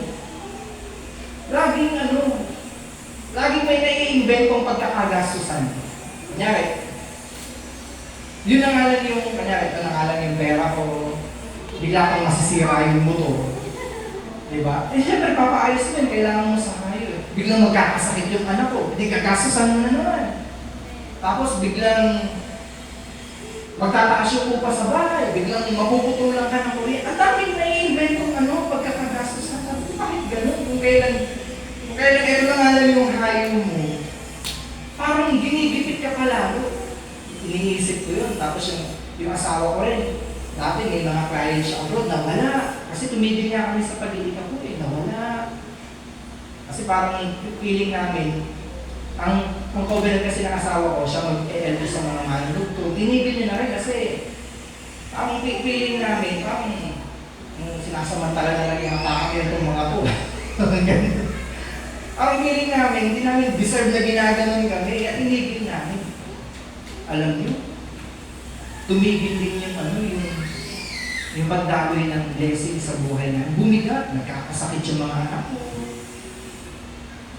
Laging may nai-inventong pagkakagastusan. Kunyari, yun na nga lang yung, ito na nga lang yung pera ko, bigla kang masisira yung motor. Diba? Siyempre, papaayos mo yun, kailangan mo sa kayo. Biglang magkakasakit yung anak ko, hindi kagastusan mo na naman. Tapos biglang magtataas yung upa sa bahay, biglang mapuputulan ka ng kuryente. Ang daming nai-inventong pagkakagastusan. Bakit ganun? Kung kailan ito na nga lang yung hayo mo, parang ginigipit ka pa lalo. Iniisip ko yun. Tapos yung asawa ko rin, dati may mga client siya abroad, nawala. Kasi tumigil niya kami sa pag-iika ko nawala. Kasi parang feeling namin, ang covenant kasi ng asawa ko, siya mag-e-eldo sa mga manulugto. Tinigil niya na rin kasi ang feeling namin, parang sinasamantala na lang yung pakakil itong mga to. Ang feeling namin, hindi namin deserve na ginaganon kami, at tinigil namin. Alam niyo, tumigil din yung pagdaloy ng blessing sa buhay namin. Bumigat, nagkakasakit yung mga anak ko.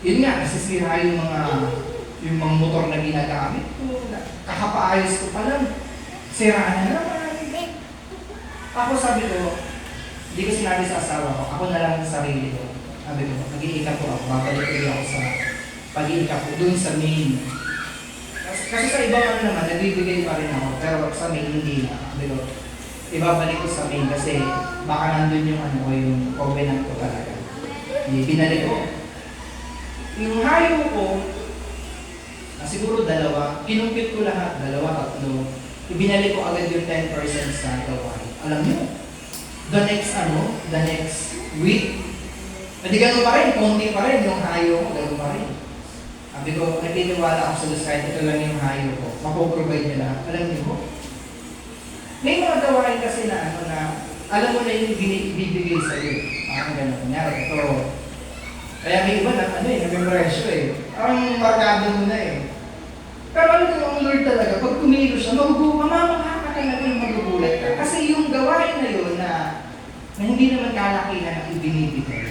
Yun nga, nasisira yung mga motor na ginagamit ko. Kakapaayos ko pa lang. Sira na naman. Ako sabi ko, hindi ko sinabi sa asawa ko, ako na lang sa sarili ko. Sabi ko, mag-iikap ko ako, babalik ulit ako sa pag-iikap ko, dun sa main. Kasi sa ibang naman, nagbibigay pa rin ako, pero sa main hindi na. Sabi ko, ibabalik ko sa main kasi baka nandun yung covenant ko talaga. Binalik ko. Yung hayo ko, siguro dalawa, kinumpit ko lahat, 2, 3, ibinalik ko agad yung 10% sa gawain. Alam niyo, the next week, hindi ganun pa rin, konti pa rin yung hayo ko, ganun pa rin. Sabi ko, nagtitiwala ako sa Diyos kahit ito lang yung hayo ko, mapoprovide niya lahat. Alam niyo po, may mga gawain kasi na alam mo na yung ibibigay sa'yo. Parang ganun, kunyari, ito, kaya may iba na, nag-memorasyo Parang markado mo na Pero alam mo, ang Lord talaga, pag kumilo siya, mamamangha ka talaga yung magugulat ka. Kasi yung gawain na yun na hindi naman kalakihan ang ibinibigay.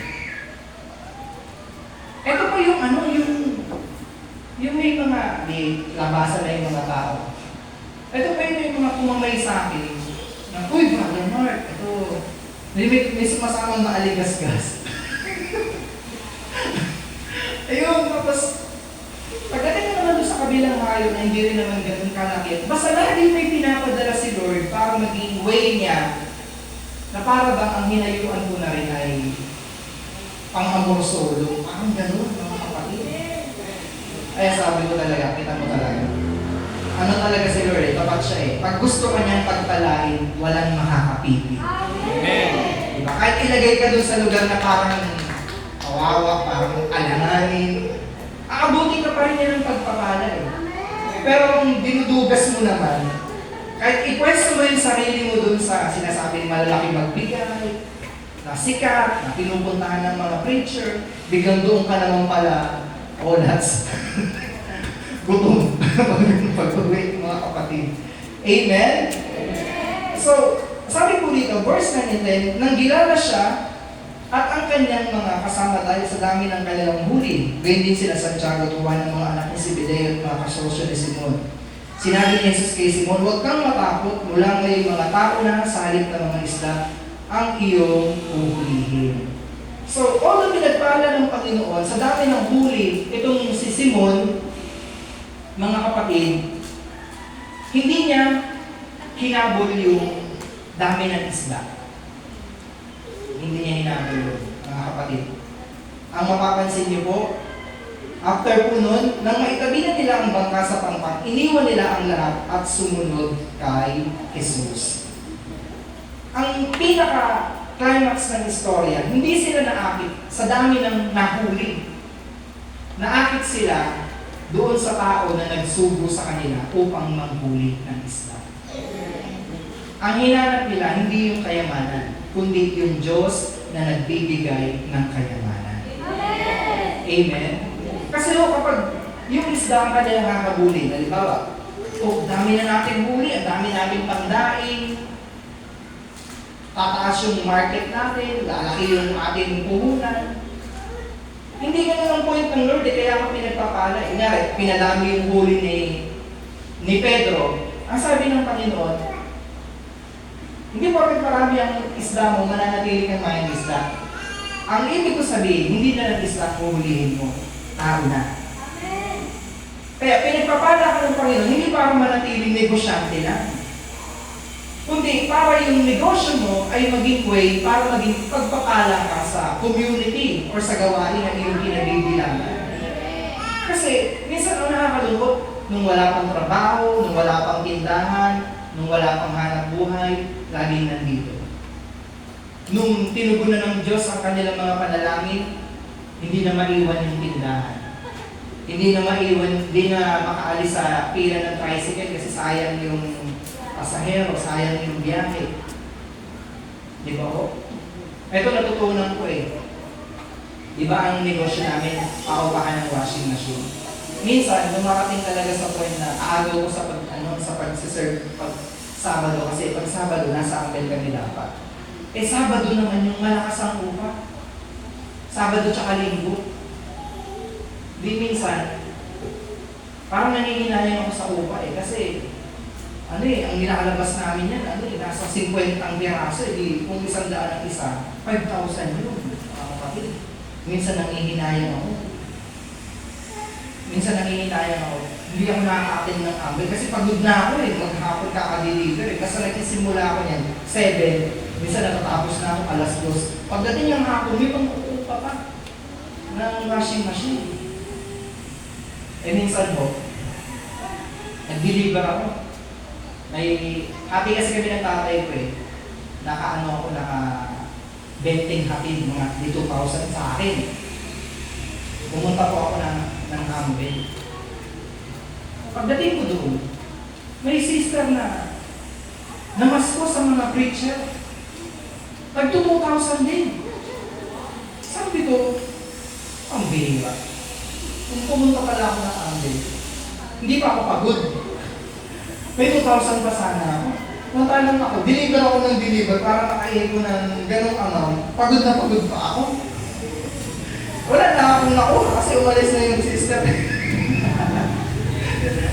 Ito po yung yung may mga, labasan na yung mga tao. Ito pa yung mga pumamay sa akin, na, uy, Brother Mark, ito, may sumasamang maaligasgas. Ayun, tapos, pagdating na naman doon sa kabilang hayo na hindi rin naman ganun kalaki, basta lagi may pinapadala si Lord para maging way niya na para bang ang hinayuan ko na rin ay pang-amorsolo. Parang ganun, mga kapatid. Kaya sabi ko talaga, kita mo talaga. Ano talaga si Lord tapat siya Pag gusto ka niyang pagpalain, walang makakapipi. Amen. Diba? Kahit ilagay ka doon sa lugar na parang kawawa, parang alanganin, aabutin ka pa rin niya ng pagpapala Pero kung dinudugas mo naman, kahit ipwesto mo yung sarili mo dun sa sinasabing malalaki magbigay, na sikat, na pinupuntahan ng mga preacher, biglang doon ka naman pala, olats, gutom, pag-uwi mga kapatid. Amen? So, sabi po dito, verse 9 and 10, nang gilala siya, at ang kanyang mga kasama dahil sa dami ng kanilang huli, gayon din sila Santiago, tuwa ng mga anak ni Zebedeo at mga kasosyo ni Simon. Sinabi ni Jesus kay Simon, huwag kang matakot, mula ngayon mga tao na sa halip ng mga isda, ang iyong uhulihin. So, although pinagpala ng Panginoon, sa dami ng huli, itong si Simon, mga kapatid, hindi niya hinabol yung dami ng isda. Hindi niya hinabol yun, mga kapatid. Ang mapapansin niyo po, After po nun, nang maitabi na nila ang bangka sa pangpang, iniwan nila ang lahat at sumunod kay Jesus. Ang pinaka-climax ng istorya, hindi sila naakit sa dami ng nahuli. Naakit sila doon sa tao na nagsugo sa kanila upang manghuli ng isda. Ang hinanap nila, hindi yung kayamanan, kundi yung Diyos na nagbibigay ng kayamanan. Amen? Kasi kapag yung isda ang kanilang nakabuli, halimbawa, dami na natin huli, ang dami namin pangdaing, tataas yung market natin, lalaki yung ating puhunan. Hindi ganun ang point ng Lord, kaya ako pinagpapala. Inyari, pinadami yung huli ni Pedro. Ang sabi ng Panginoon, hindi porket marami ang isda mo, mananatili kang may isda. Ang ibig ko sabihin, hindi na ng isda huhulihin mo. Tao na. Kaya pinagpapala ka ng Panginoon, hindi para manatiling negosyante lang. Kundi para yung negosyo mo ay maging way, para maging pagpapala ka sa community or sa gawain na iyong kinabibilangan. Kasi minsan ang nakakalungkot, nung wala pang trabaho, nung wala pang tindahan, nung wala pang hanap buhay, laging nandito. Nung tinugunan ng Diyos ang kanilang mga panalangin, hindi na maiwan yung tindahan. Hindi na maiwan, hindi na makaalis sa pila ng tricycle kasi sayang yung pasahero, sayang yung biyahe. Di ba ho? Ito natutunan ko eh. Di ba ang negosyo namin, paupahan ng washing machine? Minsan, lumarating talaga sa point na aagaw ko sa pag-serve pag Sabado kasi pag Sabado, nasa Angel kami dapat. Sabado naman yung malakas ang upa. Sabado tsaka Linggo. Di minsan, parang nangihinayang ako sa upa kasi ang ninakalabas namin yan, nasa 50 ang piraso, kung 100 ang isa, 5,000 yun, mga kapatid. Minsan nangihinayang ako. Hindi ako nakaka-attend ng Amway kasi pagod na ako maghapon kaka-deliver Kasi nagsisimula ako niyan, 7, minsan natatapos na ako alas 2. Pagdating ng hapon, may pang-uupa pa ng washing machine. Minsan po, nag-deliver ako. Hati kasi kami ng tatay ko naka-benting hatid, mga 2,000 sa akin. Pumunta po ako ng Amway. Pagdating ko doon, may sister na namasko sa mga preacher. Tag 2,000 din. Sabi ko, ang bihira. Kung pumunta pala ako ng Amway, hindi pa ako pagod. May 2,000 pa sana ako. Matalang ako, deliver ako ng deliver para makaihip ko ng ganong amount. Pagod na pagod pa ako. Wala na akong nakuha kasi umalis na yung sister.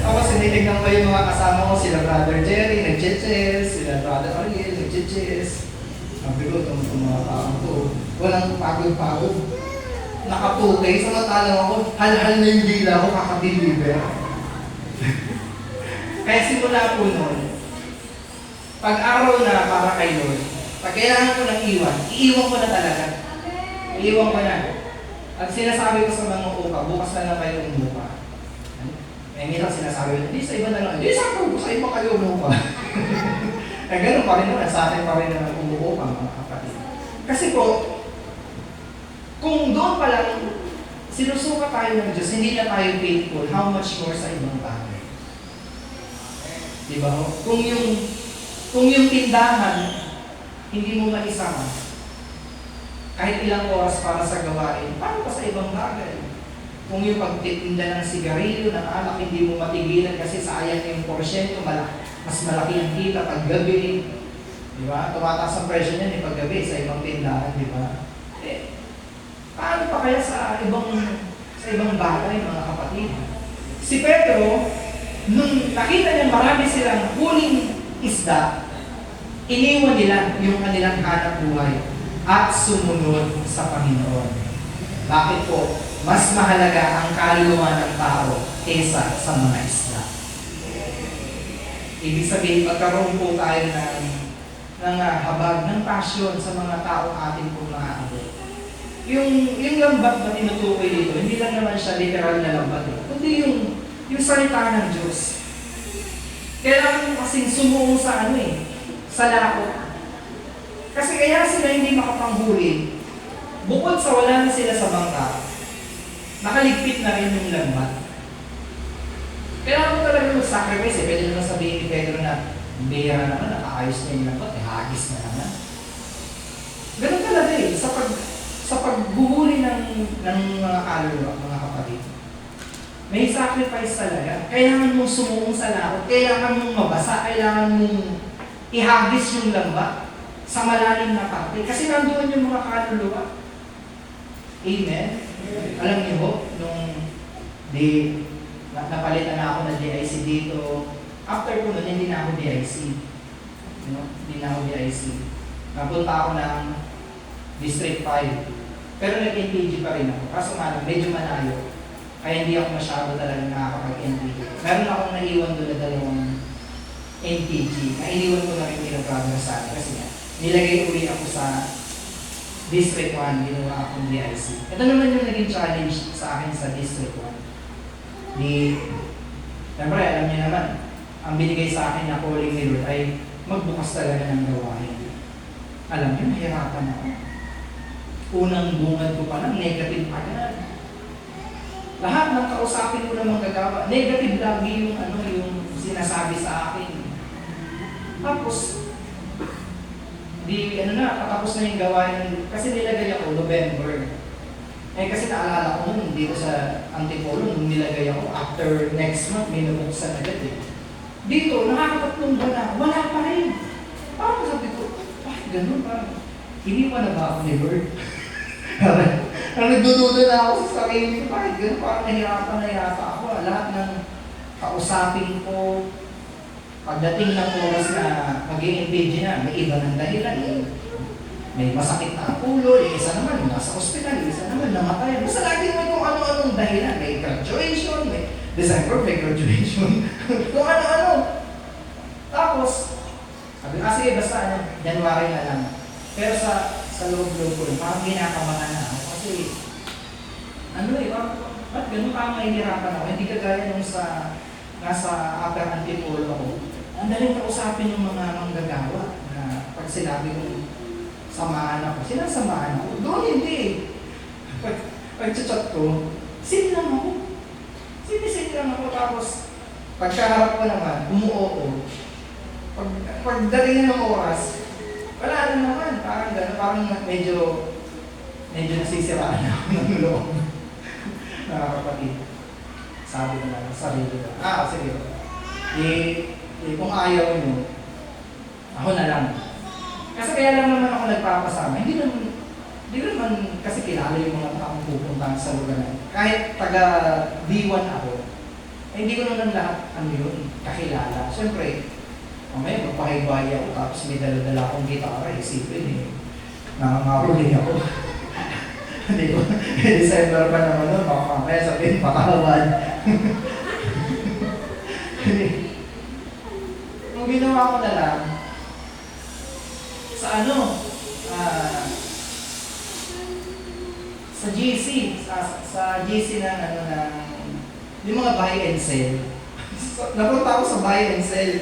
Ako sinitignan ko yung mga kasama ko, sila Brother Jerry, nag-chess, sila Brother Ariel, nag-chess. Sabi ko, itong mga taong to, walang pagod-pagod. Nakapukay, samantalang ako, hal-hal na yung dila ko, kakadeliver. Kaya simula po noon, pag araw na para kay Lord, pag kailangan ko ng iiwan ko na talaga. Iiwan ko na. At sinasabi ko sa mga upa, bukas na lang kayo umupa. Minsan sinasabi ko, hindi sa iba na lang, hindi sa iba kayo umupa. Ganun pa rin naman, sa atin pa rin naman umuupa mga kapatid. Kasi po, kung doon pa lang, sinusuka tayo ng Diyos, hindi na tayo faithful, how much more sa ibang bagay. Diba? Kung yung tindahan, hindi mo maisama, kahit ilang oras para sa gawain, paano pa sa ibang bagay? Kung yung pagtitinda ng sigarilyo, ng alak, hindi mo matigilan kasi sayang yung porsyento, mas malaki ang kita paggabi. Diba? Tumataas ang presyo niyan paggabi sa ibang tindahan, diba? Paano pa kaya sa ibang bagay, mga kapatid? Si Pedro, nung nakita niya marami silang huling isda, iniwan nila yung kanilang hanap buhay at sumunod sa Panginoon. Bakit po? Mas mahalaga ang kaluluwa ng tao kaysa sa mga isda. Ibig sabihin, magkaroon po tayo ng habag, ng passion sa mga taong ating pong maaabot. yung lambat na tinutukoy dito, hindi lang naman siya literal na lambat eh, kundi yung salita ng Diyos. Kailangan mo kasing sumuong sa sa lakot. Kasi kaya sila hindi makapanghuli. Bukod sa wala na sila sa bangka, nakaligpit na rin yung lambat. Kailangan mo talaga mag-sacrifice eh. Pwede naman sabihin ni Pedro na bihira naman, nakaayos niya yung lambat, hagis na naman. Ganun talaga eh, sa pagbuhuli ng mga kaluluwa, mga kapatid. May sacrifice talaga. Kailangan mong sumuong sa lakot, kailangan mong mabasa, kailangan mong ihagis yung lambat sa malalim na parte. Kasi nandoon yung mga kaluluwa. Amen? Alam niyo ho, nung napalitan na ako ng DIC dito, after ko nun, hindi na ako DIC. Hindi na ako DIC. Napunta ako ng District 5. Pero nag-NPG pa rin ako. Kaso nga lang, medyo malayo. Kaya hindi ako masyado talaga nakakapag-NPG. Meron akong naiwan doon na dalawang NPG. Nainiwan ko na rin pinag-progress sa akin. Kasi nga, nilagay uli ako sa District 1, ginawa akong DIC. Ito naman yung naging challenge sa akin sa District 1. Siyempre, alam niyo naman, ang binigay sa akin na calling ni Lord ay magbukas talaga ng gawain. Alam niyo, nahirapan ako. Unang bungad ko pa lang, negative agad. Lahat ng kausapin ko na manggagawa, negative lagi yung sinasabi sa akin. Tapos, katapos na yung gawain, kasi nilagay ako November. Kasi naalala ko nun, dito sa Antipolo, nung nilagay ako, after next month, may nabuksan agad eh. Dito, nakakatatlong ba na, wala pa rin. Parang sabi ko, bakit ganun? Parang, hindi pa na ba ako ni Lord? Nagdududa na ako sa sarili ko, bakit ganun? Parang nahirapan na yata ako. Lahat ng kausapin ko, pagdating ng oras na mag-i-engage na, may iba ng dahilan eh. May masakit na ang ulo, yung isa naman nasa ospital, yung isa naman namatay. Basta lagi mo kung ano-anong dahilan. May graduation, may December, may graduation. Kung ano-ano. Tapos, sabi sige, basta January na lang. Pero sa loob-loob ko, parang ginakabahan na ako. Kasi, ba't ganun parang mahihirapan ako? Hindi kagaya nung nasa Upper Antipolo ako. Ang daling kausapin yung mga manggagawa na pag sinabi kong samahan ako, sinasamahan ako. Doon hindi eh. Pag-chat ko, sin lang ako. Sin lang ako. Tapos, pagkaharap ko naman, umuoo. Pagdating ng oras, wala na naman. Parang gano'n, parang medyo nasisiraan ako ng loob. Kapatid. Sabi ko lang, sarili ko. Sige. Kung ayaw nyo, ako na lang. Kasi kaya lang naman ako nagpapasama. Hindi naman kasi kilala yung mga taong pupuntahan sa lugar na. Kahit taga D1 ako, hindi ko naman lahat kakilala. Siyempre, mamaya magpahibahay ako tapos may dala-dala akong gitara, isipin nakangahuli ako. Hindi ko, December pa naman nun, baka mamaya sabihin, pakawan. Nung ginawa ko na lang, sa GC, sa GC ng yung mga buy and sell. Napunta ako sa buy and sell.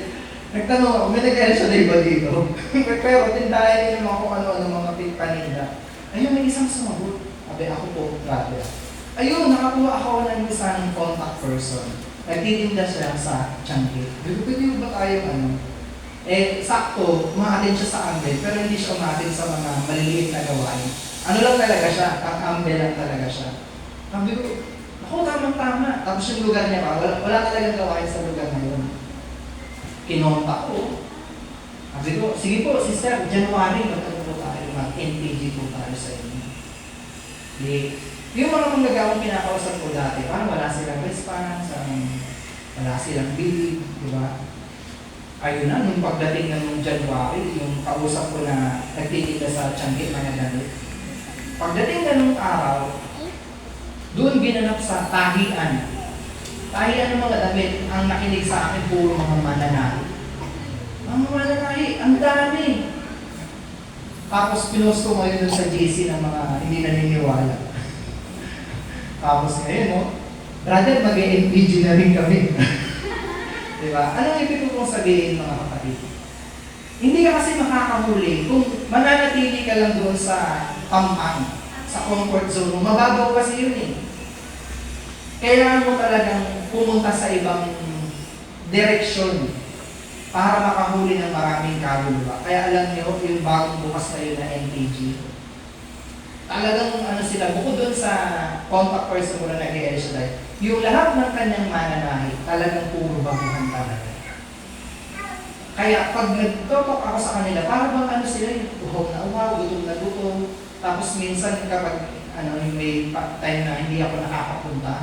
Nagtanong ako, may nag-ensya na iba dito. Pero tindahan nyo naman kung ano-ano mga paninda. Ayun, may isang sumagot. Sabi, ako po, brother. Ayun, nakakuha ako ng isang contact person. Nagtitinda siya sa Changi. Pwede ba tayong sakto, umaatin siya sa Ambel, pero hindi siya umaatin sa mga maliliit na gawain. Ano lang talaga siya, ang Ambel lang talaga siya. Sabi ko, ako, tamang-tama. Tapos yung lugar niya pa, wala talagang gawain sa lugar na yun. Kinontak ko. Sabi ko, sige po, sister, January, magkano po tayo, mag-NPG po tayo sa inyo. Yung mga manggagawang pinakausap ko dati, parang wala silang response, wala silang believe, di ba? Ayun na, nung pagdating ng January, yung kausap ko na nagtitinda sa Changi, mga damit. Pagdating na nung araw, doon ginanap sa tahian. Tahian ng mga damit, ang nakinig sa akin, puro mga mananahi. Mga mananahi, ang dami. Tapos pinost ko ngayon dun sa GC ng mga hindi naniniwala. Tapos ngayon, no? Brother, mag-MPG na rin kami. Diba? Anong ibig ko sabihin, mga kapatid? Hindi ka kasi makakahuli kung mananatili ka lang doon sa kampang, sa comfort zone mo. Mababaw kasi yun eh. Kailangan mo talagang pumunta sa ibang direksyon para makahuli ng maraming kaluluwa. Kaya alam niyo, yung bagong bukas na yun na NPG, talagang ano sila, bukod doon sa contact person mo na nag-e-elshadai, yung lahat ng kanyang mananahi, talagang puro baguhan talaga. Kaya pag nag-talk ako sa kanila, para bang ano sila, yung gutom na gutom, tapos minsan kapag may time na hindi ako nakakapunta,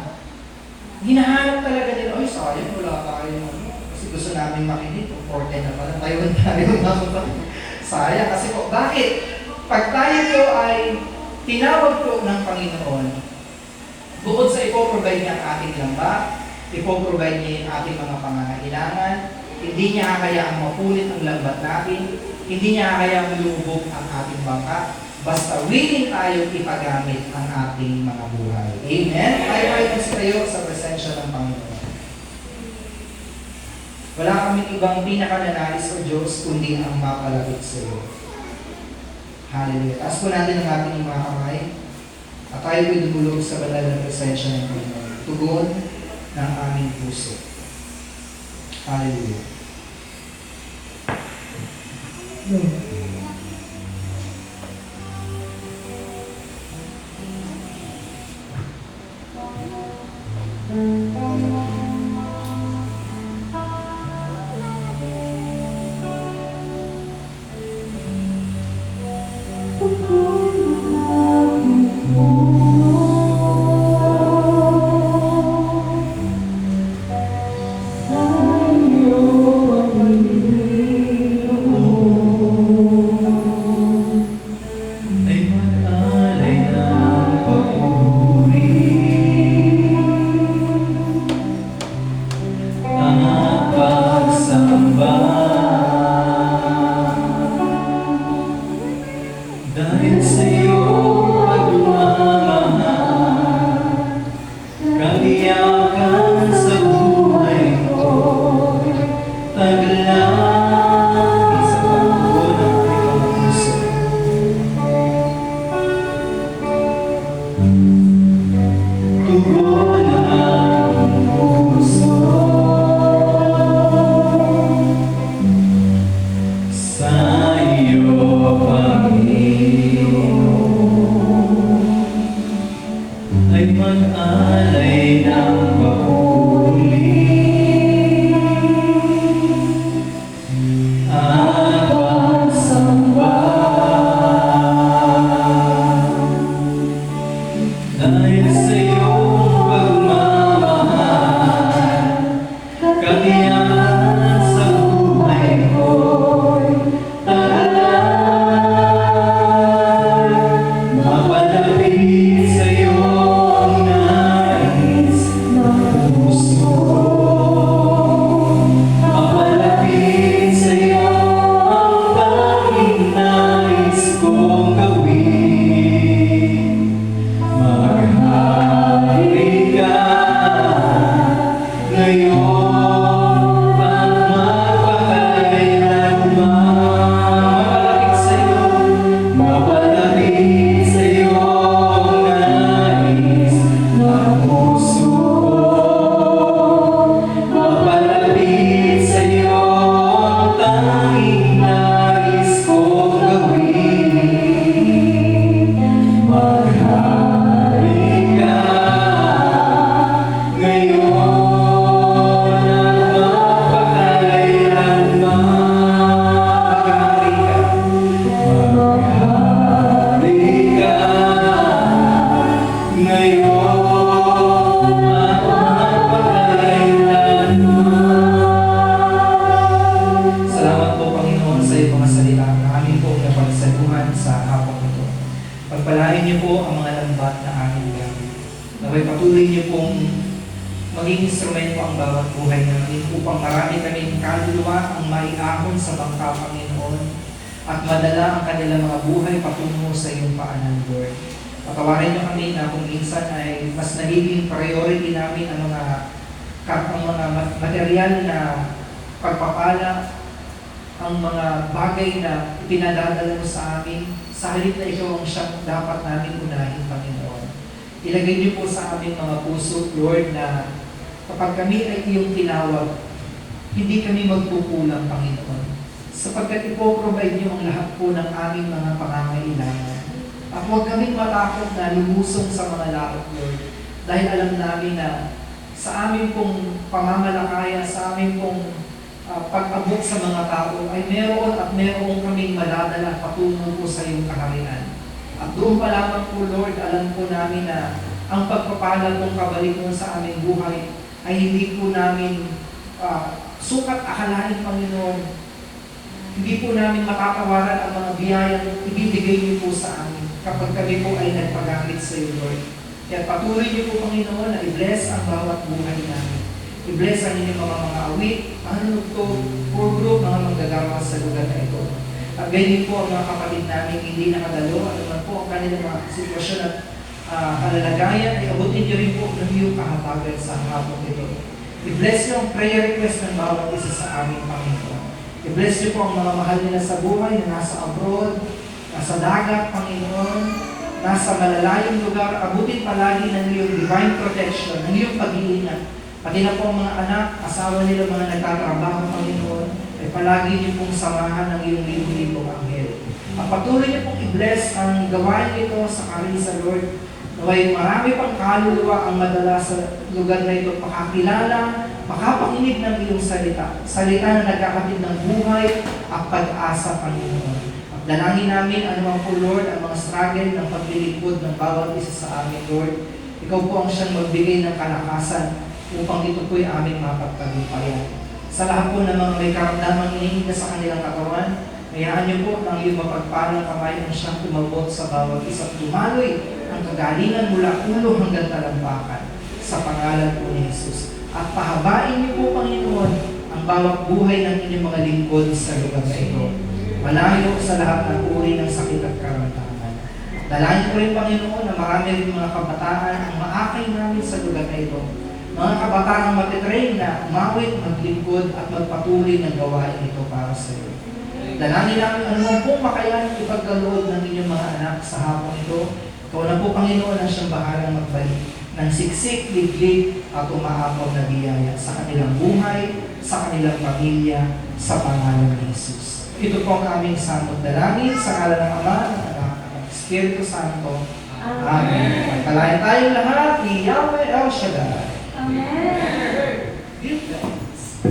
hinahanap talaga nila, ay sayang, wala tayo. Kasi gusto namin makinig, 4:10 na pala, tayo. Sayang, kasi po, bakit? Pag tayo po ay tinawag po ng Panginoon, bukod sa ipoprovide niya ang ating lamba, ipoprovide niya yung ating mga pangangailangan, hindi niya kakayaang mapulit ang lambat natin, hindi niya kakayaang lubog ang ating bangka, basta willing tayo ipagamit ang ating mga buhay. Amen? Tayo tayo sa presensya ng Panginoon. Wala kaming ibang pinakananais o Diyos, kundi ang mapalapit sa iyo. Hallelujah. Taas po natin ang ating mga kamay at tayo po'y dumulog sa banal na presensya ng Panginoon. Tugon ng aming puso. Hallelujah. maging instrumento ang bawat buhay namin upang marami kaming kaluluwa ang maiahon sa bangka, Panginoon. at madala ang kanilang mga buhay patungo sa iyong paanan, Lord. Patawarin niyo kami na kung minsan ay mas nagiging priority namin ang mga material na pagpapala, ang mga bagay na ipinadadala mo sa amin, sa halip na ikaw ang siyang dapat namin unahin, Panginoon. Ilagay niyo po sa aming mga puso, Lord, na kapag kami ay iyong tinawag, hindi kami magpukulang, Panginoon. Sapagkat ipoprovide niyo ang lahat po ng aming mga pangangailangan. At huwag kaming matakot na lumusong sa mga laot, Lord. Dahil alam namin na sa amin pong pamamalakaya, sa amin pong pag-abot sa mga tao, ay meron at meron kaming madadala patungo po sa iyong kaharian. At doon pa lamang po, Lord, alam po namin na ang pagpapala kong kabalik mo sa aming buhay ay hindi po namin sukat akalain, Panginoon. Hindi po namin matatawaran ang mga biyayang ibibigay niyo po sa amin kapag kami po ay nagpagamit sa iyo, Lord. Kaya patuloy niyo po, Panginoon, na i-bless ang bawat buhay namin. I-bless ang inyong mga awit, panunugtog, poor group, mga manggagawa sa lugar na ito. At ganyan po ang mga kapatid namin hindi nakadalo, ano man po ang kanilang mga sitwasyon at kalalagayan, ay abutin niyo rin po ng iyong kahatagan sa hapon ito. I-bless niyo ang prayer request ng bawat isa sa aming Panginoon. I-bless niyo po ang mga mahal nila sa buhay na nasa abroad, nasa dagat, Panginoon, nasa malalayong lugar. Abutin palagi ng iyong divine protection, ng iyong pag-iingat. Pati na po ang mga anak, asawa nila, mga nagtatrabaho, Panginoon, ay palagi niyo pong samahan ng iyong libo-libong anghel. At patuloy niyo pong i-bless ang gawain ito sa Carissa, Lord. Naway marami pang kaluluwa ang madala sa lugar na ito, makakilala, makapakinig ng iyong salita. Salita na nagkakatid ng buhay at pag-asa, Panginoon. At dalangin namin, ano po, Lord, ang mga struggle ng paglilingkod ng bawat isa sa amin, Lord. Ikaw po ang siyang magbigay ng kalakasan upang ito po'y aming mapagtagumpayan. Sa lahat po ng mga may karamdamang iniinda sa kanilang katawan, hayaan niyo po ng iyong mapagpalang kamay ang siyang tumabot sa bawat isa't dumaloy ang kagalingan mula ulo hanggang talampakan sa pangalan po ni Jesus. At pahabain niyo po, Panginoon, ang bawat buhay ng inyong mga lingkod sa lugar na ito. Malayo sa lahat ng uri ng sakit at karamdaman. Dalangin ko rin, Panginoon, na marami rin mga kabataan ang maakay namin sa lugar na ito. Mga kabataan matitrain na umawit, maglingkod at magpatuloy ng gawain ito para sa iyo. Dalangin namin anumang pong makayang ipagkaloob ng inyong mga anak sa hapon ito. Ikaw na po, Panginoon, ang siyang bahalang magbalik ng siksik, liglig at umaapaw na biyaya sa kanilang buhay, sa kanilang pamilya, sa pangalan ni Jesus. Ito po ang aming samot dalangin sa ngalan ng Ama, ng Anak, ng Espiritu Santo. Amen. Pagpalain tayong lahat ni Yahweh El Shaddai. Amen. Give thanks.